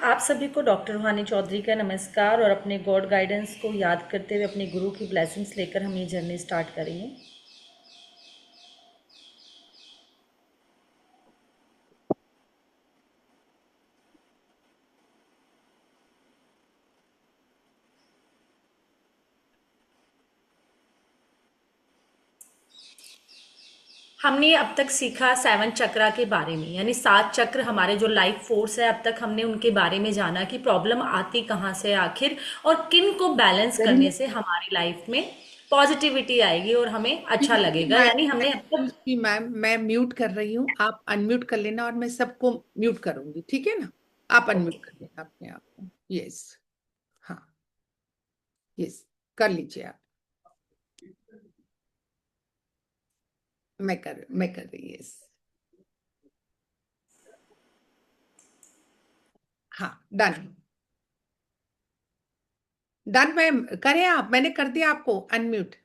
आप सभी को डॉक्टर रूहानी चौधरी का नमस्कार और अपने गॉड गाइडेंस को याद करते हुए अपने गुरु की ब्लेसिंग्स लेकर हम ये जर्नी स्टार्ट करेंगे। हमने अब तक सीखा 7 चक्रा के बारे में, यानी 7 चक्र हमारे जो लाइफ फोर्स है। अब तक हमने उनके बारे में जाना कि प्रॉब्लम आती कहाँ से आखिर, और किन को बैलेंस करने से हमारी लाइफ में पॉजिटिविटी आएगी और हमें अच्छा लगेगा। यानी हमने अब तक एक्सक्यूज मी मैम, मैं म्यूट कर रही हूँ, आप अनम्यूट कर लेना और मैं सबको म्यूट करूंगी, ठीक है ना? आप ओके। अनम्यूट कर लेना अपने आप को। यस। हाँ। यस। कर लीजिए आप। मैं कर रही। यस। हाँ। डन। डन मैम, करें आप, मैंने कर दिया आपको अनम्यूट।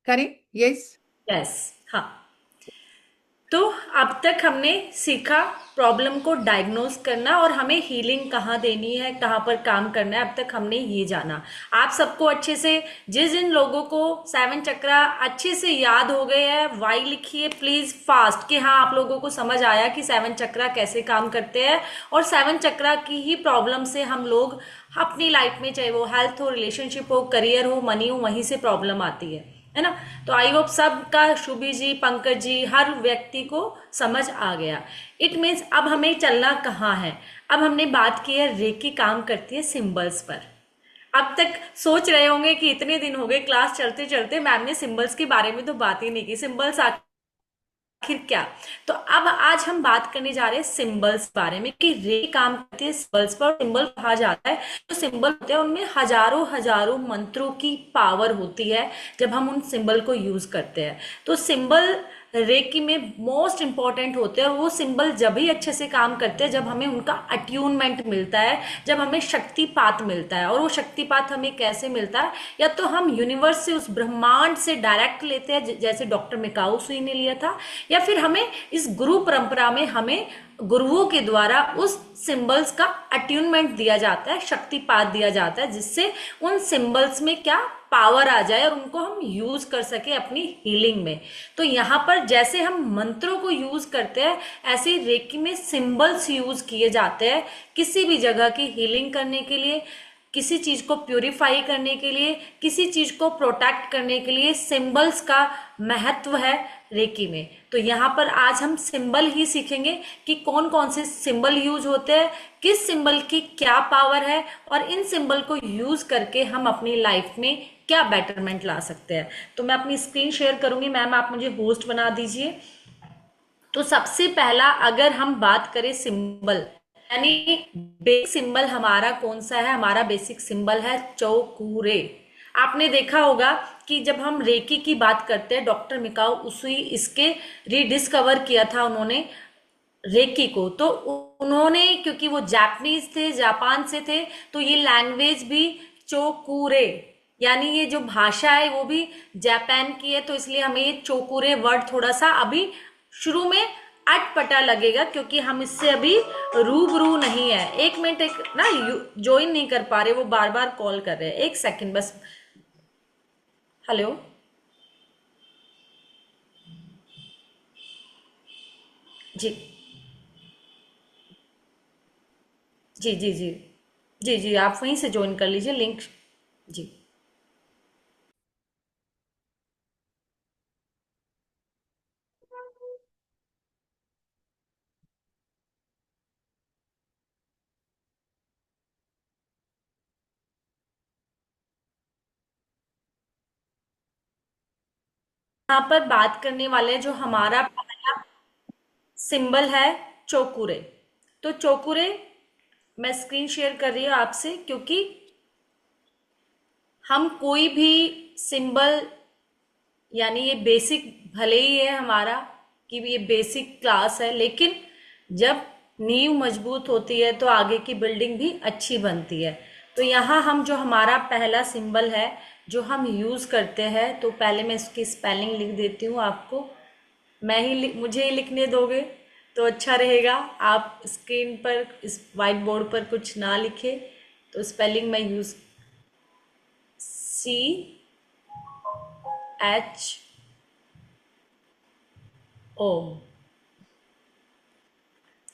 करें। यस। यस। हाँ, तो अब तक हमने सीखा प्रॉब्लम को डायग्नोज करना और हमें हीलिंग कहाँ देनी है, कहाँ पर काम करना है। अब तक हमने ये जाना। आप सबको अच्छे से, जिन जिन लोगों को 7 चक्रा अच्छे से याद हो गए हैं, वाई लिखिए प्लीज फास्ट कि हाँ, आप लोगों को समझ आया कि 7 चक्रा कैसे काम करते हैं। और 7 चक्रा की ही प्रॉब्लम से हम लोग अपनी लाइफ में, चाहे वो हेल्थ हो, रिलेशनशिप हो, करियर हो, मनी हो, वहीं से प्रॉब्लम आती है ना। तो आई होप सबका, शुभी जी, पंकज जी, हर व्यक्ति को समझ आ गया। इट मीन्स अब हमें चलना कहाँ है। अब हमने बात की है रेकी काम करती है सिंबल्स पर। अब तक सोच रहे होंगे कि इतने दिन हो गए क्लास चलते चलते, मैम ने सिंबल्स के बारे में तो बात ही नहीं की, सिंबल्स आखिर क्या। तो अब आज हम बात करने जा रहे हैं सिंबल्स बारे में कि रे काम करती है सिंबल्स पर। सिंबल कहा जाता है, जो सिंबल होते हैं उनमें हजारों हजारों मंत्रों की पावर होती है जब हम उन सिंबल को यूज करते हैं। तो सिंबल रेकी में मोस्ट इंपॉर्टेंट होते हैं, और वो सिंबल जब ही अच्छे से काम करते हैं जब हमें उनका अट्यूनमेंट मिलता है, जब हमें शक्तिपात मिलता है। और वो शक्तिपात हमें कैसे मिलता है, या तो हम यूनिवर्स से, उस ब्रह्मांड से डायरेक्ट लेते हैं जैसे डॉक्टर मिकाऊ सुई ने लिया था, या फिर हमें इस गुरु परंपरा में हमें गुरुओं के द्वारा उस सिंबल्स का अट्यूनमेंट दिया जाता है, शक्तिपात दिया जाता है, जिससे उन सिंबल्स में क्या पावर आ जाए और उनको हम यूज कर सके अपनी हीलिंग में। तो यहाँ पर जैसे हम मंत्रों को यूज करते हैं, ऐसे ही रेकी में सिंबल्स यूज किए जाते हैं किसी भी जगह की हीलिंग करने के लिए, किसी चीज को प्यूरिफाई करने के लिए, किसी चीज को प्रोटेक्ट करने के लिए सिंबल्स का महत्व है रेकी में। तो यहाँ पर आज हम सिंबल ही सीखेंगे कि कौन कौन से सिंबल यूज होते हैं, किस सिंबल की क्या पावर है, और इन सिंबल को यूज करके हम अपनी लाइफ में क्या बेटरमेंट ला सकते हैं। तो मैं अपनी स्क्रीन शेयर करूंगी, मैम आप मुझे होस्ट बना दीजिए। तो सबसे पहला अगर हम बात करें सिंबल, यानी बेसिक सिंबल हमारा कौन सा है, हमारा बेसिक सिंबल है चौकुरे। आपने देखा होगा कि जब हम रेकी की बात करते हैं, डॉक्टर मिकाओ उसुई इसके रीडिस्कवर किया था उन्होंने रेकी को। तो उन्होंने, क्योंकि वो जापानीज थे, जापान से थे, तो ये लैंग्वेज भी चोकुरे, यानी ये जो भाषा है वो भी जापान की है। तो इसलिए हमें ये चोकुरे वर्ड थोड़ा सा अभी शुरू में अटपटा लगेगा, क्योंकि हम इससे अभी रूबरू नहीं है। एक मिनट, एक ना ज्वाइन नहीं कर पा रहे, वो बार बार कॉल कर रहे हैं, एक सेकंड बस। हेलो। जी जी जी जी। जी जी, आप वहीं से ज्वाइन कर लीजिए लिंक। जी। यहाँ पर बात करने वाले जो हमारा पहला सिंबल है चोकुरे। तो चोकुरे मैं स्क्रीन शेयर कर रही हूँ आपसे, क्योंकि हम कोई भी सिंबल, यानी ये बेसिक भले ही है हमारा कि ये बेसिक क्लास है, लेकिन जब नींव मजबूत होती है तो आगे की बिल्डिंग भी अच्छी बनती है। तो यहाँ हम जो हमारा पहला सिंबल है जो हम यूज करते हैं, तो पहले मैं इसकी स्पेलिंग लिख देती हूँ आपको। मुझे ही लिखने दोगे? तो अच्छा रहेगा। आप स्क्रीन पर इस वाइट बोर्ड पर कुछ ना लिखे, तो स्पेलिंग में यूज CHO।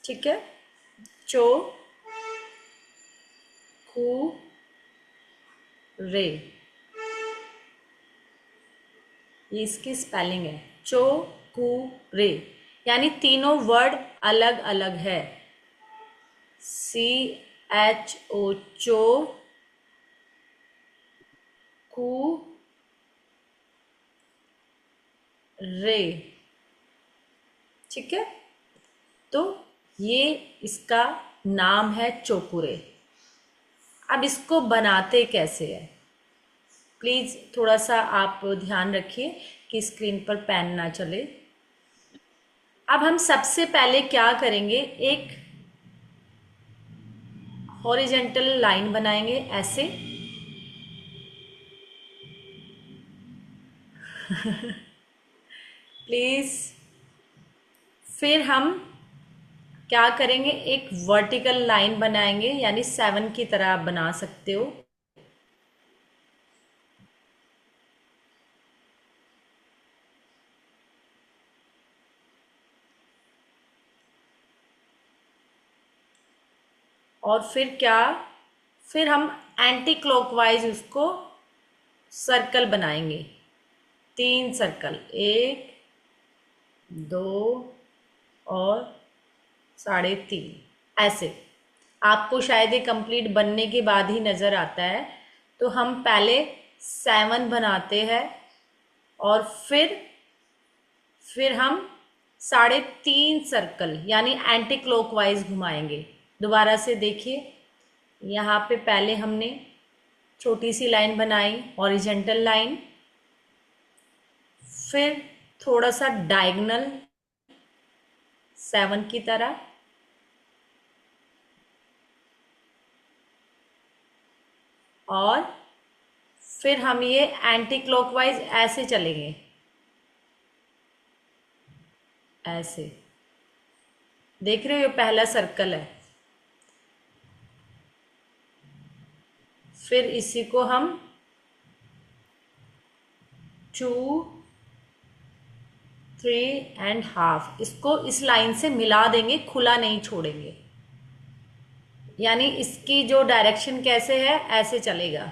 ठीक है, चो कू रे, ये इसकी स्पेलिंग है, चो कू रे। यानी तीनों वर्ड अलग अलग है। CHO चो, कू रे। ठीक है, तो ये इसका नाम है चोकुरे। अब इसको बनाते कैसे है, प्लीज़ थोड़ा सा आप ध्यान रखिए कि स्क्रीन पर पेन ना चले। अब हम सबसे पहले क्या करेंगे, एक हॉरिजेंटल लाइन बनाएंगे ऐसे। प्लीज़। फिर हम क्या करेंगे, एक वर्टिकल लाइन बनाएंगे, यानी 7 की तरह आप बना सकते हो। और फिर क्या, फिर हम एंटी क्लॉकवाइज उसको सर्कल बनाएंगे, 3 सर्कल, 1 2 और 3.5 ऐसे। आपको शायद ये कंप्लीट बनने के बाद ही नज़र आता है। तो हम पहले 7 बनाते हैं और फिर हम 3.5 सर्कल यानी एंटी क्लॉकवाइज घुमाएंगे। दोबारा से देखिए, यहाँ पे पहले हमने छोटी सी लाइन बनाई, हॉरिजेंटल लाइन, फिर थोड़ा सा डायगोनल 7 की तरह, और फिर हम ये एंटी क्लॉकवाइज ऐसे चलेंगे, ऐसे। देख रहे हो, ये पहला सर्कल है। फिर इसी को हम 2 3.5 इसको इस लाइन से मिला देंगे, खुला नहीं छोड़ेंगे। यानी इसकी जो डायरेक्शन कैसे है, ऐसे चलेगा,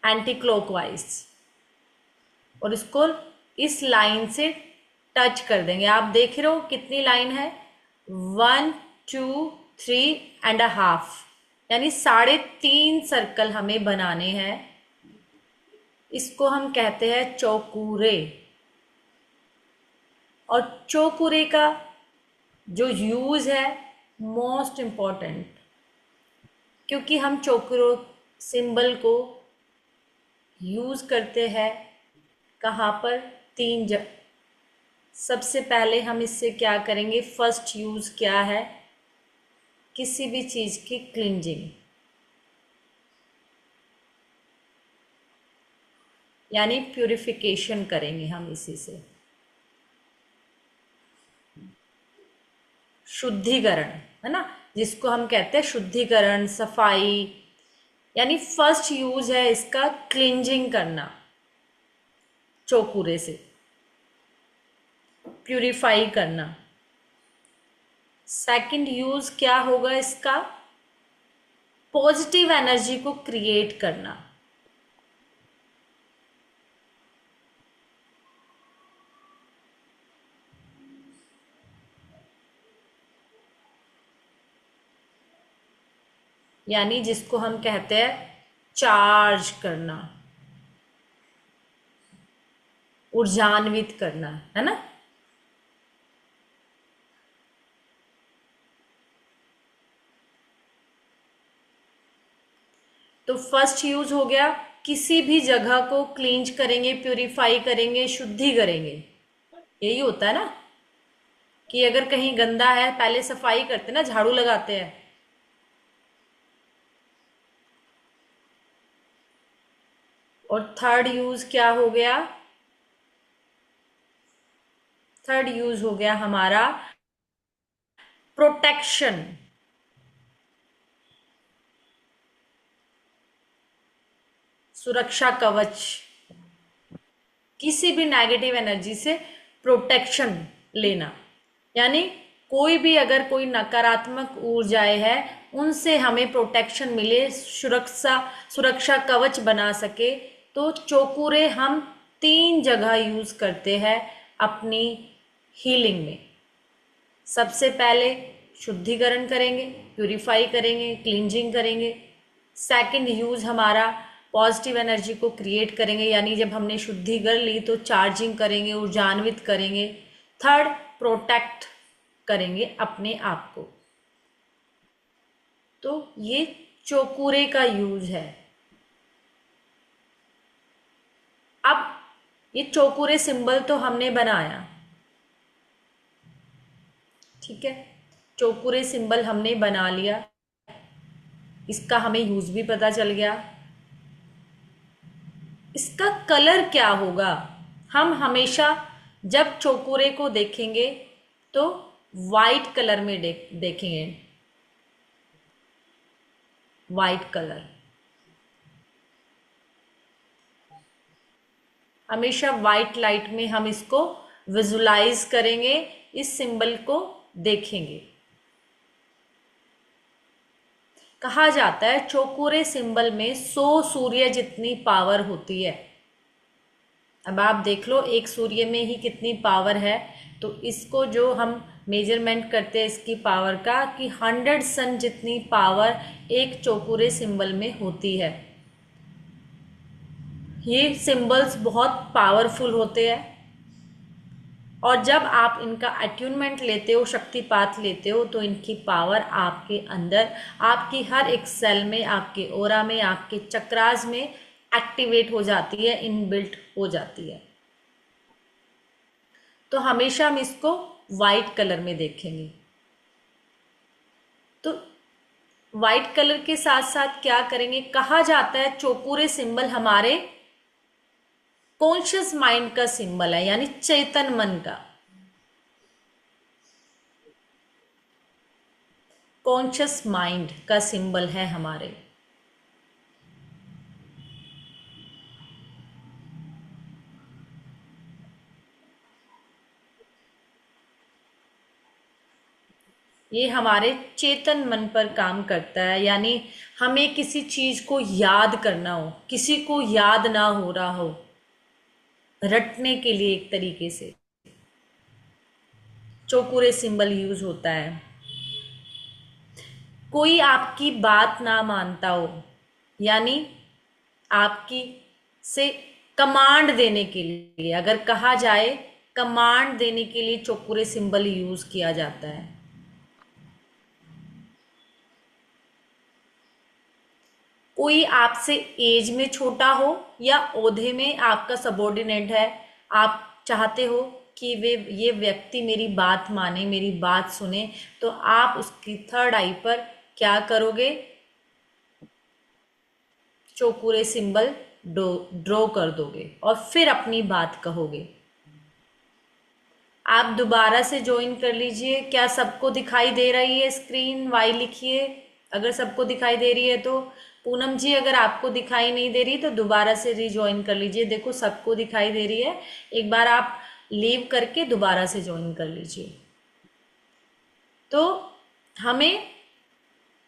एंटी क्लॉकवाइज। और इसको इस लाइन से टच कर देंगे। आप देख रहे हो कितनी लाइन है, 1 2 3.5, यानी 3.5 सर्कल हमें बनाने हैं। इसको हम कहते हैं चौकुरे। और चौकुरे का जो यूज है, मोस्ट इम्पॉर्टेंट, क्योंकि हम चौकुरो सिंबल को यूज करते हैं कहाँ पर, 3 जगह। सबसे पहले हम इससे क्या करेंगे, फर्स्ट यूज क्या है, किसी भी चीज की क्लिंजिंग, यानी प्यूरिफिकेशन करेंगे हम इसी से, शुद्धिकरण, है ना, जिसको हम कहते हैं शुद्धिकरण, सफाई। यानी फर्स्ट यूज है इसका क्लिंजिंग करना, चौकुरे से प्यूरिफाई करना। सेकंड यूज क्या होगा इसका, पॉजिटिव एनर्जी को क्रिएट करना। यानी जिसको हम कहते हैं चार्ज करना, ऊर्जान्वित करना, है ना। तो फर्स्ट यूज हो गया, किसी भी जगह को क्लींज करेंगे, प्यूरिफाई करेंगे, शुद्धि करेंगे। यही होता है ना, कि अगर कहीं गंदा है पहले सफाई करते ना, झाड़ू लगाते हैं। और थर्ड यूज क्या हो गया, थर्ड यूज हो गया हमारा प्रोटेक्शन। सुरक्षा कवच, किसी भी नेगेटिव एनर्जी से प्रोटेक्शन लेना, यानी कोई भी अगर कोई नकारात्मक ऊर्जाएं है उनसे हमें प्रोटेक्शन मिले, सुरक्षा सुरक्षा कवच बना सके। तो चोकुरे हम 3 जगह यूज करते हैं अपनी हीलिंग में। सबसे पहले शुद्धिकरण करेंगे, प्यूरिफाई करेंगे, क्लींजिंग करेंगे। सेकंड यूज हमारा पॉजिटिव एनर्जी को क्रिएट करेंगे, यानी जब हमने शुद्धि कर ली तो चार्जिंग करेंगे, ऊर्जान्वित करेंगे। थर्ड, प्रोटेक्ट करेंगे अपने आप को। तो ये चोकुरे का यूज है। अब ये चोकुरे सिंबल तो हमने बनाया, ठीक है, चोकुरे सिंबल हमने बना लिया, इसका हमें यूज भी पता चल गया। इसका कलर क्या होगा? हम हमेशा जब चोकुरे को देखेंगे तो वाइट कलर में देखेंगे, वाइट कलर। हमेशा वाइट लाइट में हम इसको विजुलाइज करेंगे, इस सिंबल को देखेंगे। कहा जाता है चौकोरे सिंबल में 100 सूर्य जितनी पावर होती है। अब आप देख लो एक सूर्य में ही कितनी पावर है, तो इसको जो हम मेजरमेंट करते हैं इसकी पावर का, कि 100 सन जितनी पावर एक चौकोरे सिंबल में होती है। ये सिंबल्स बहुत पावरफुल होते हैं, और जब आप इनका अट्यूनमेंट लेते हो, शक्तिपात लेते हो, तो इनकी पावर आपके अंदर, आपकी हर एक सेल में, आपके ओरा में, आपके चक्रास में एक्टिवेट हो जाती है, इनबिल्ट हो जाती है। तो हमेशा हम इसको वाइट कलर में देखेंगे। तो वाइट कलर के साथ साथ क्या करेंगे, कहा जाता है चौकोरे सिंबल हमारे कॉन्शियस माइंड का सिंबल है, यानी चेतन मन का। कॉन्शियस माइंड का सिंबल है हमारे। ये हमारे चेतन मन पर काम करता है, यानी हमें किसी चीज को याद करना हो, किसी को याद ना हो रहा हो, रटने के लिए एक तरीके से चौकोरे सिंबल यूज होता है। कोई आपकी बात ना मानता हो, यानी आपकी से कमांड देने के लिए, अगर कहा जाए कमांड देने के लिए चौकोरे सिंबल यूज किया जाता है। कोई आपसे एज में छोटा हो या ओहदे में आपका सबॉर्डिनेट है, आप चाहते हो कि ये व्यक्ति मेरी बात माने, मेरी बात सुने, तो आप उसकी थर्ड आई पर क्या करोगे, चौकोरे सिंबल ड्रॉ कर दोगे और फिर अपनी बात कहोगे। आप दोबारा से ज्वाइन कर लीजिए। क्या सबको दिखाई दे रही है स्क्रीन? वाई लिखिए अगर सबको दिखाई दे रही है तो। पूनम जी अगर आपको दिखाई नहीं दे रही तो दोबारा से रिज्वाइन कर लीजिए। देखो सबको दिखाई दे रही है, एक बार आप लीव करके दोबारा से ज्वाइन कर लीजिए। तो हमें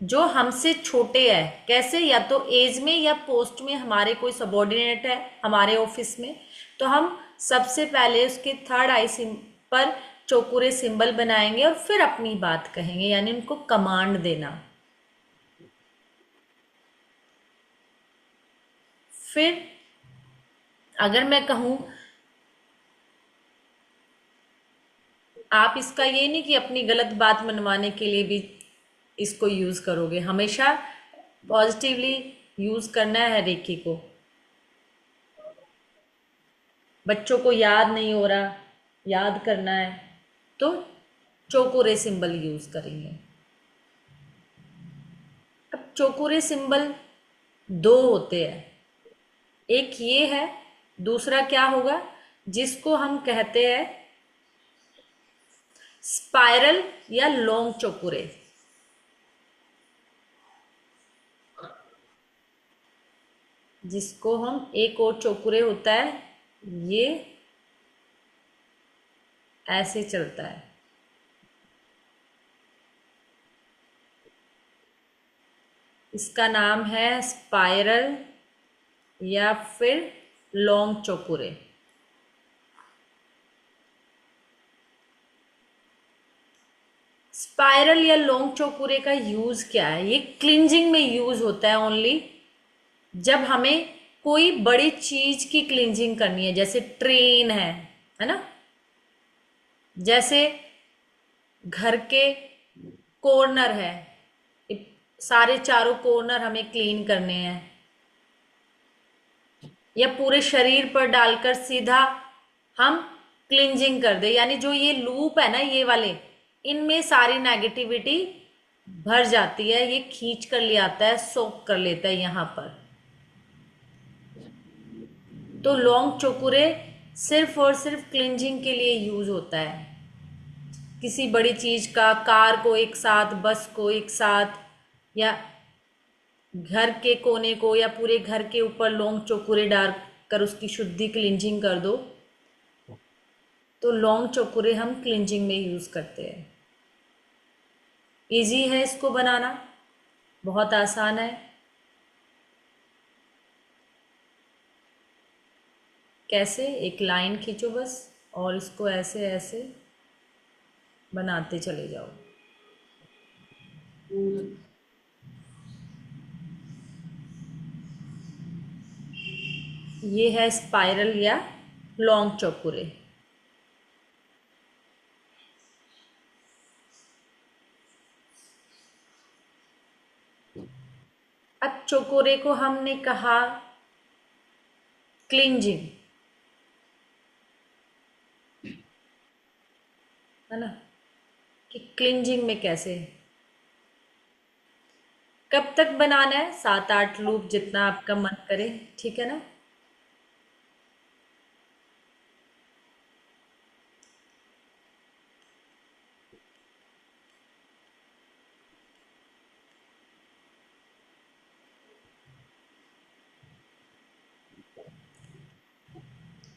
जो हमसे छोटे है, कैसे, या तो एज में या पोस्ट में हमारे कोई सबॉर्डिनेट है हमारे ऑफिस में, तो हम सबसे पहले उसके थर्ड आई पर चौकोरे सिंबल बनाएंगे और फिर अपनी बात कहेंगे, यानी उनको कमांड देना। फिर अगर मैं कहूं, आप इसका ये नहीं कि अपनी गलत बात मनवाने के लिए भी इसको यूज करोगे, हमेशा पॉजिटिवली यूज करना है रेकी को। बच्चों को याद नहीं हो रहा, याद करना है, तो चौकोरे सिंबल यूज करेंगे। अब चौकोरे सिंबल 2 होते हैं, एक ये है, दूसरा क्या होगा जिसको हम कहते हैं स्पाइरल या लॉन्ग चौकुरे? जिसको हम एक और चौकुरे होता है, ये ऐसे चलता है। इसका नाम है स्पाइरल या फिर लॉन्ग चौकुरे। स्पाइरल या लॉन्ग चौकुरे का यूज क्या है? ये क्लिंजिंग में यूज होता है ओनली जब हमें कोई बड़ी चीज की क्लिंजिंग करनी है, जैसे ट्रेन है ना, जैसे घर के कॉर्नर है, सारे चारों कॉर्नर हमें क्लीन करने हैं, या पूरे शरीर पर डालकर सीधा हम क्लिंजिंग कर दे, यानी जो ये लूप है ना, ये वाले, इनमें सारी नेगेटिविटी भर जाती है, ये खींच कर ले आता है, सोक कर लेता है यहाँ पर। तो लॉन्ग चौकुरे सिर्फ और सिर्फ क्लिंजिंग के लिए यूज होता है। किसी बड़ी चीज का, कार को एक साथ, बस को एक साथ, या घर के कोने को, या पूरे घर के ऊपर लॉन्ग चौकुरे डाल कर उसकी शुद्धि क्लिंजिंग कर दो, तो लॉन्ग चौकुरे हम क्लिंजिंग में यूज करते हैं। इजी है इसको बनाना, बहुत आसान है। कैसे? एक लाइन खींचो बस, और इसको ऐसे ऐसे बनाते चले जाओ। ये है स्पाइरल या लॉन्ग चौकुरे। अब चौकुरे को हमने कहा क्लिंजिंग, है ना, कि क्लिंजिंग में कैसे, कब तक बनाना है? 7-8 लूप, जितना आपका मन करे, ठीक है ना।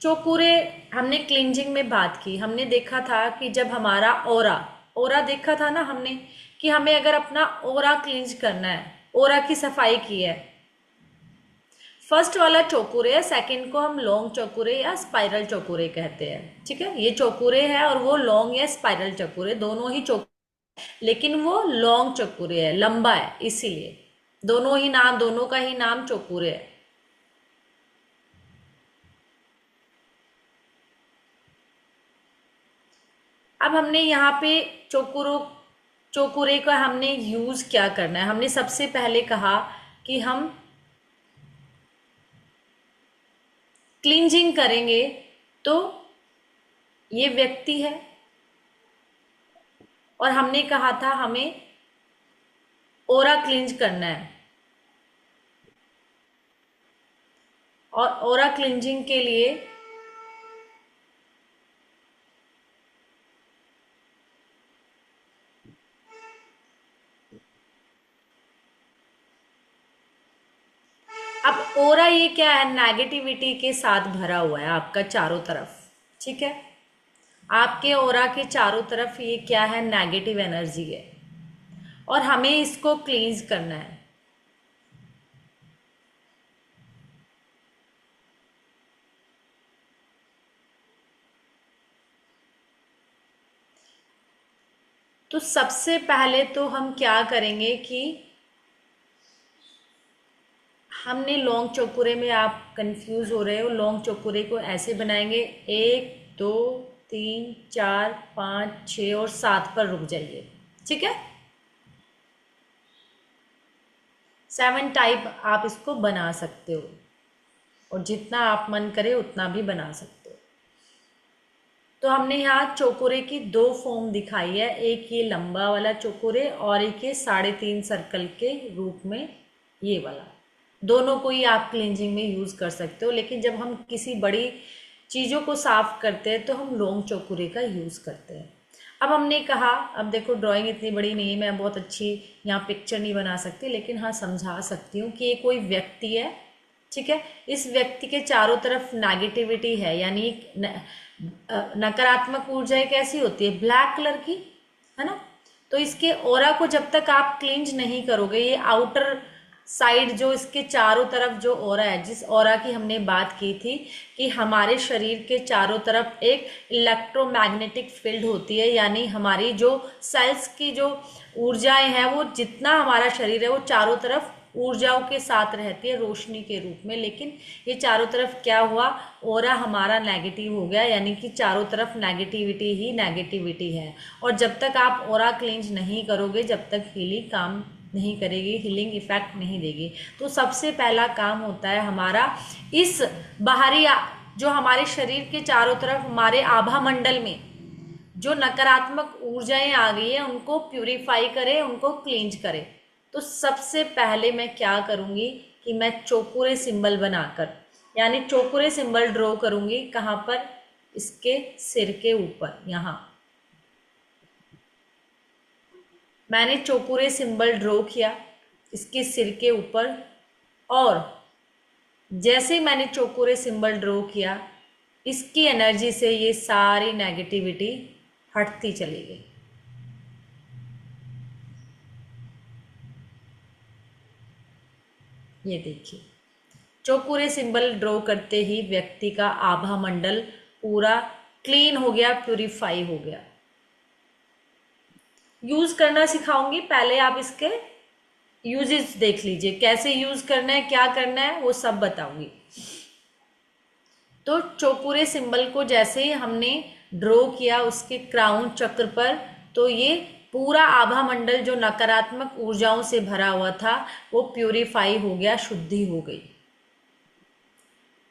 चौकुरे हमने क्लिंजिंग में बात की, हमने देखा था कि जब हमारा ओरा ओरा देखा था ना हमने, कि हमें अगर अपना ओरा क्लिंज करना है, ओरा की सफाई की है, फर्स्ट वाला चौकुरे है, सेकंड को हम लॉन्ग चौकुरे या स्पाइरल चौकुरे कहते हैं, ठीक है। ये चौकुरे है और वो लॉन्ग या स्पाइरल चौकुरे, दोनों ही चौकुरे, लेकिन वो लॉन्ग चौकुरे है, लंबा है, इसीलिए दोनों का ही नाम चौकुरे है। अब हमने यहाँ पे चौकुरे का हमने यूज क्या करना है? हमने सबसे पहले कहा कि हम क्लींजिंग करेंगे, तो ये व्यक्ति है, और हमने कहा था हमें ओरा क्लींज करना है, और ओरा क्लींजिंग के लिए अब ओरा ये क्या है? नेगेटिविटी के साथ भरा हुआ है आपका चारों तरफ, ठीक है। आपके ओरा के चारों तरफ ये क्या है? नेगेटिव एनर्जी है, और हमें इसको क्लींज करना है। तो सबसे पहले तो हम क्या करेंगे कि हमने लॉन्ग चौकुरे में, आप कंफ्यूज हो रहे हो, लॉन्ग चौकुरे को ऐसे बनाएंगे, 1 2 3 4 5 6 और 7 पर रुक जाइए, ठीक है। 7 टाइप आप इसको बना सकते हो, और जितना आप मन करे उतना भी बना सकते हो। तो हमने यहाँ चौकुरे की 2 फॉर्म दिखाई है, एक ये लंबा वाला चौकुरे, और एक ये 3.5 सर्कल के रूप में ये वाला। दोनों को ही आप क्लींजिंग में यूज़ कर सकते हो, लेकिन जब हम किसी बड़ी चीज़ों को साफ करते हैं तो हम लॉन्ग चौकुरे का यूज़ करते हैं। अब हमने कहा, अब देखो ड्राइंग इतनी बड़ी नहीं है, मैं बहुत अच्छी यहाँ पिक्चर नहीं बना सकती, लेकिन हाँ समझा सकती हूँ कि ये कोई व्यक्ति है, ठीक है। इस व्यक्ति के चारों तरफ नेगेटिविटी है, यानी नकारात्मक ऊर्जा कैसी होती है, ब्लैक कलर की, है ना। तो इसके ऑरा को जब तक आप क्लींज नहीं करोगे, ये आउटर साइड जो इसके चारों तरफ जो ऑरा है, जिस ऑरा की हमने बात की थी कि हमारे शरीर के चारों तरफ एक इलेक्ट्रोमैग्नेटिक फील्ड होती है, यानी हमारी जो सेल्स की जो ऊर्जाएं हैं, वो जितना हमारा शरीर है वो चारों तरफ ऊर्जाओं के साथ रहती है रोशनी के रूप में। लेकिन ये चारों तरफ क्या हुआ, ऑरा हमारा नेगेटिव हो गया, यानी कि चारों तरफ नेगेटिविटी ही नेगेटिविटी है। और जब तक आप ऑरा क्लींज नहीं करोगे, जब तक हीलिंग काम नहीं करेगी, हीलिंग इफेक्ट नहीं देगी। तो सबसे पहला काम होता है हमारा इस बाहरी जो हमारे शरीर के चारों तरफ हमारे आभा मंडल में जो नकारात्मक ऊर्जाएं आ गई है, उनको प्यूरिफाई करें, उनको क्लींज करें। तो सबसे पहले मैं क्या करूंगी कि मैं चौकुरे सिंबल बनाकर, यानी चौकुरे सिंबल ड्रॉ करूंगी। कहाँ पर, इसके सिर के ऊपर, यहाँ मैंने चौकुरे सिंबल ड्रॉ किया इसके सिर के ऊपर। और जैसे मैंने चौकुरे सिंबल ड्रॉ किया, इसकी एनर्जी से ये सारी नेगेटिविटी हटती चली गई। ये देखिए, चौकुरे सिंबल ड्रॉ करते ही व्यक्ति का आभा मंडल पूरा क्लीन हो गया, प्यूरिफाई हो गया। यूज करना सिखाऊंगी, पहले आप इसके यूजेस देख लीजिए, कैसे यूज करना है, क्या करना है, वो सब बताऊंगी। तो चौकुरे सिंबल को जैसे ही हमने ड्रॉ किया उसके क्राउन चक्र पर, तो ये पूरा आभा मंडल जो नकारात्मक ऊर्जाओं से भरा हुआ था वो प्यूरिफाई हो गया, शुद्धि हो गई।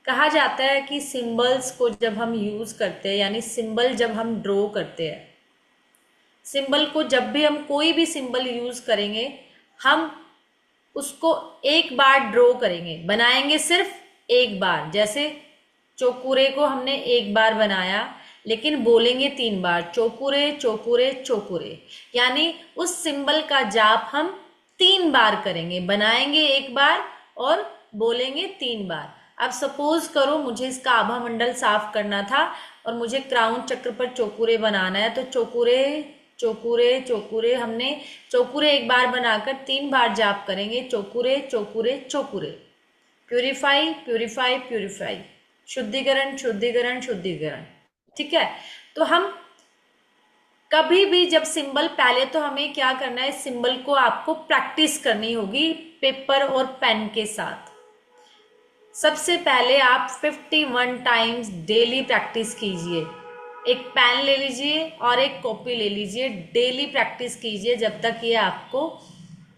कहा जाता है कि सिंबल्स को जब हम यूज करते हैं, यानी सिंबल जब हम ड्रॉ करते हैं, सिंबल को जब भी हम कोई भी सिंबल यूज करेंगे, हम उसको एक बार ड्रॉ करेंगे, बनाएंगे सिर्फ एक बार। जैसे चौकुरे को हमने एक बार बनाया, लेकिन बोलेंगे 3 बार, चौकुरे चौकुरे चौकुरे, यानी उस सिंबल का जाप हम 3 बार करेंगे, बनाएंगे एक बार और बोलेंगे 3 बार। अब सपोज करो मुझे इसका आभा मंडल साफ करना था और मुझे क्राउन चक्र पर चौकुरे बनाना है, तो चौकुरे चौकुरे चौकुरे, हमने चौकुरे एक बार बनाकर 3 बार जाप करेंगे, चौकुरे चौकुरे चौकुरे। प्यूरिफाई प्यूरिफाई प्यूरिफाई, शुद्धिकरण शुद्धिकरण शुद्धिकरण, ठीक है। तो हम कभी भी जब सिंबल, पहले तो हमें क्या करना है, सिंबल को आपको प्रैक्टिस करनी होगी पेपर और पेन के साथ। सबसे पहले आप 51 टाइम्स डेली प्रैक्टिस कीजिए। एक पेन ले लीजिए और एक कॉपी ले लीजिए, डेली प्रैक्टिस कीजिए जब तक ये आपको